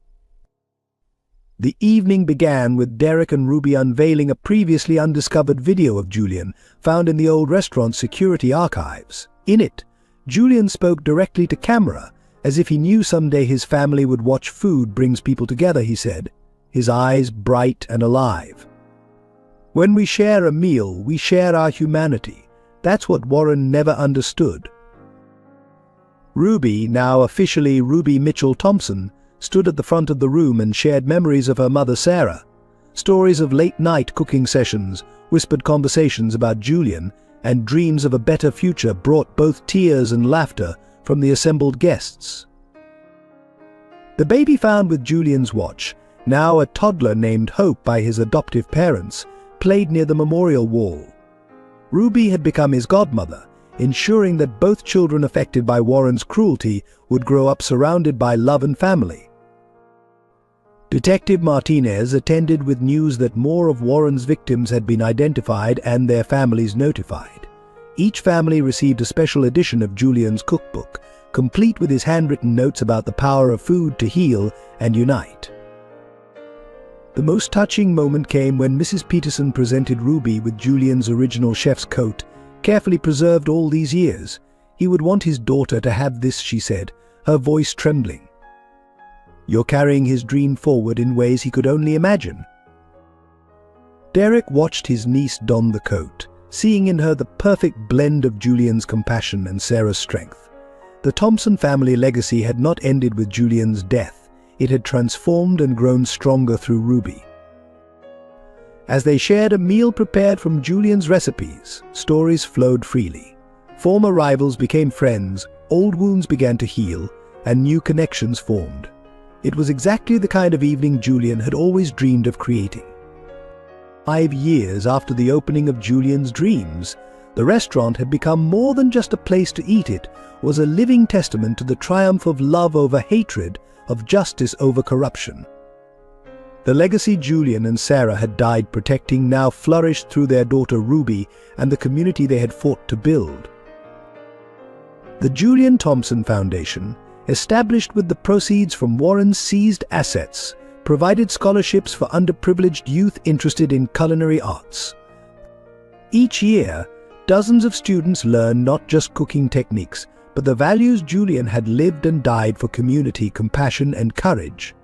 The evening began with Derek and Ruby unveiling a previously undiscovered video of Julian, found in the old restaurant's security archives. In it, Julian spoke directly to camera, as if he knew someday his family would watch. "Food brings people together," he said, his eyes bright and alive. "When we share a meal, we share our humanity. That's what Warren never understood." Ruby, now officially Ruby Mitchell Thompson, stood at the front of the room and shared memories of her mother Sarah. Stories of late-night cooking sessions, whispered conversations about Julian, and dreams of a better future brought both tears and laughter from the assembled guests. The baby found with Julian's watch, now a toddler named Hope by his adoptive parents, played near the memorial wall. Ruby had become his godmother, ensuring that both children affected by Warren's cruelty would grow up surrounded by love and family. Detective Martinez attended with news that more of Warren's victims had been identified and their families notified. Each family received a special edition of Julian's cookbook, complete with his handwritten notes about the power of food to heal and unite. The most touching moment came when Mrs. Peterson presented Ruby with Julian's original chef's coat, carefully preserved all these years. "He would want his daughter to have this," she said, her voice trembling. "You're carrying his dream forward in ways he could only imagine." Derek watched his niece don the coat, seeing in her the perfect blend of Julian's compassion and Sarah's strength. The Thompson family legacy had not ended with Julian's death. It had transformed and grown stronger through Ruby. As they shared a meal prepared from Julian's recipes, stories flowed freely. Former rivals became friends, old wounds began to heal, and new connections formed. It was exactly the kind of evening Julian had always dreamed of creating. 5 years after the opening of Julian's dreams, the restaurant had become more than just a place to eat. It was a living testament to the triumph of love over hatred, of justice over corruption. The legacy Julian and Sarah had died protecting now flourished through their daughter Ruby and the community they had fought to build. The Julian Thompson Foundation, established with the proceeds from Warren's seized assets, provided scholarships for underprivileged youth interested in culinary arts. Each year, dozens of students learn not just cooking techniques, but the values Julian had lived and died for: community, compassion, and courage.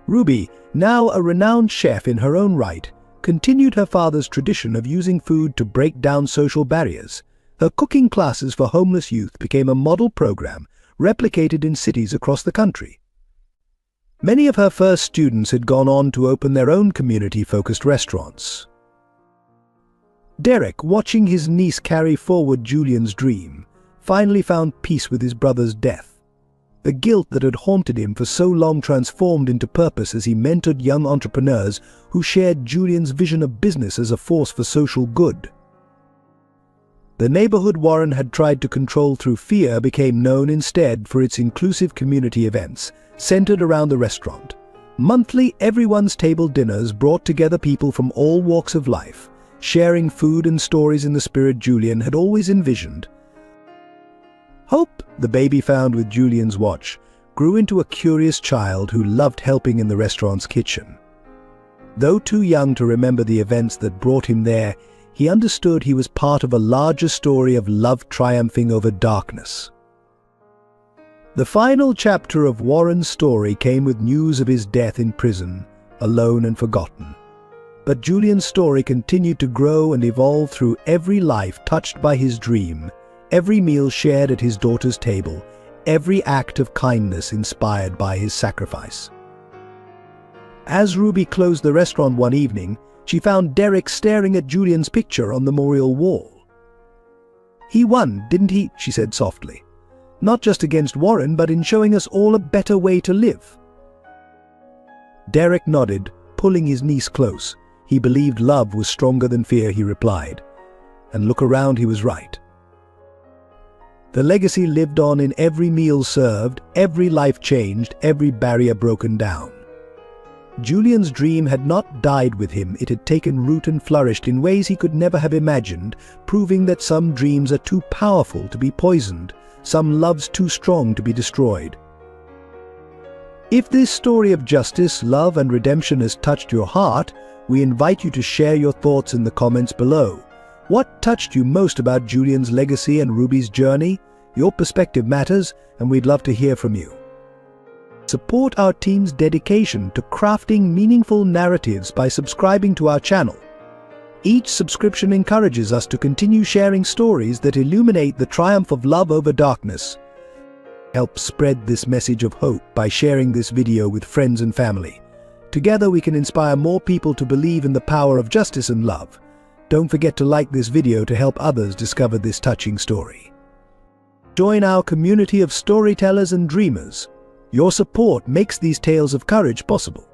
Ruby, now a renowned chef in her own right, continued her father's tradition of using food to break down social barriers. Her cooking classes for homeless youth became a model program replicated in cities across the country. Many of her first students had gone on to open their own community-focused restaurants. Derek, watching his niece carry forward Julian's dream, finally found peace with his brother's death. The guilt that had haunted him for so long transformed into purpose as he mentored young entrepreneurs who shared Julian's vision of business as a force for social good. The neighborhood Warren had tried to control through fear became known instead for its inclusive community events, centered around the restaurant. Monthly Everyone's Table dinners brought together people from all walks of life, sharing food and stories in the spirit Julian had always envisioned. Hope, the baby found with Julian's watch, grew into a curious child who loved helping in the restaurant's kitchen. Though too young to remember the events that brought him there, he understood he was part of a larger story of love triumphing over darkness. The final chapter of Warren's story came with news of his death in prison, alone and forgotten. But Julian's story continued to grow and evolve through every life touched by his dream, every meal shared at his daughter's table, every act of kindness inspired by his sacrifice. As Ruby closed the restaurant one evening, she found Derek staring at Julian's picture on the memorial wall. "He won, didn't he?" she said softly. "Not just against Warren, but in showing us all a better way to live." Derek nodded, pulling his niece close. He believed love was stronger than fear, he replied. And look around, he was right. The legacy lived on in every meal served, every life changed, every barrier broken down. Julian's dream had not died with him, it had taken root and flourished in ways he could never have imagined, proving that some dreams are too powerful to be poisoned, some loves too strong to be destroyed. If this story of justice, love, and redemption has touched your heart, we invite you to share your thoughts in the comments below. What touched you most about Julian's legacy and Ruby's journey? Your perspective matters, and we'd love to hear from you. Support our team's dedication to crafting meaningful narratives by subscribing to our channel. Each subscription encourages us to continue sharing stories that illuminate the triumph of love over darkness. Help spread this message of hope by sharing this video with friends and family. Together we can inspire more people to believe in the power of justice and love. Don't forget to like this video to help others discover this touching story. Join our community of storytellers and dreamers. Your support makes these tales of courage possible.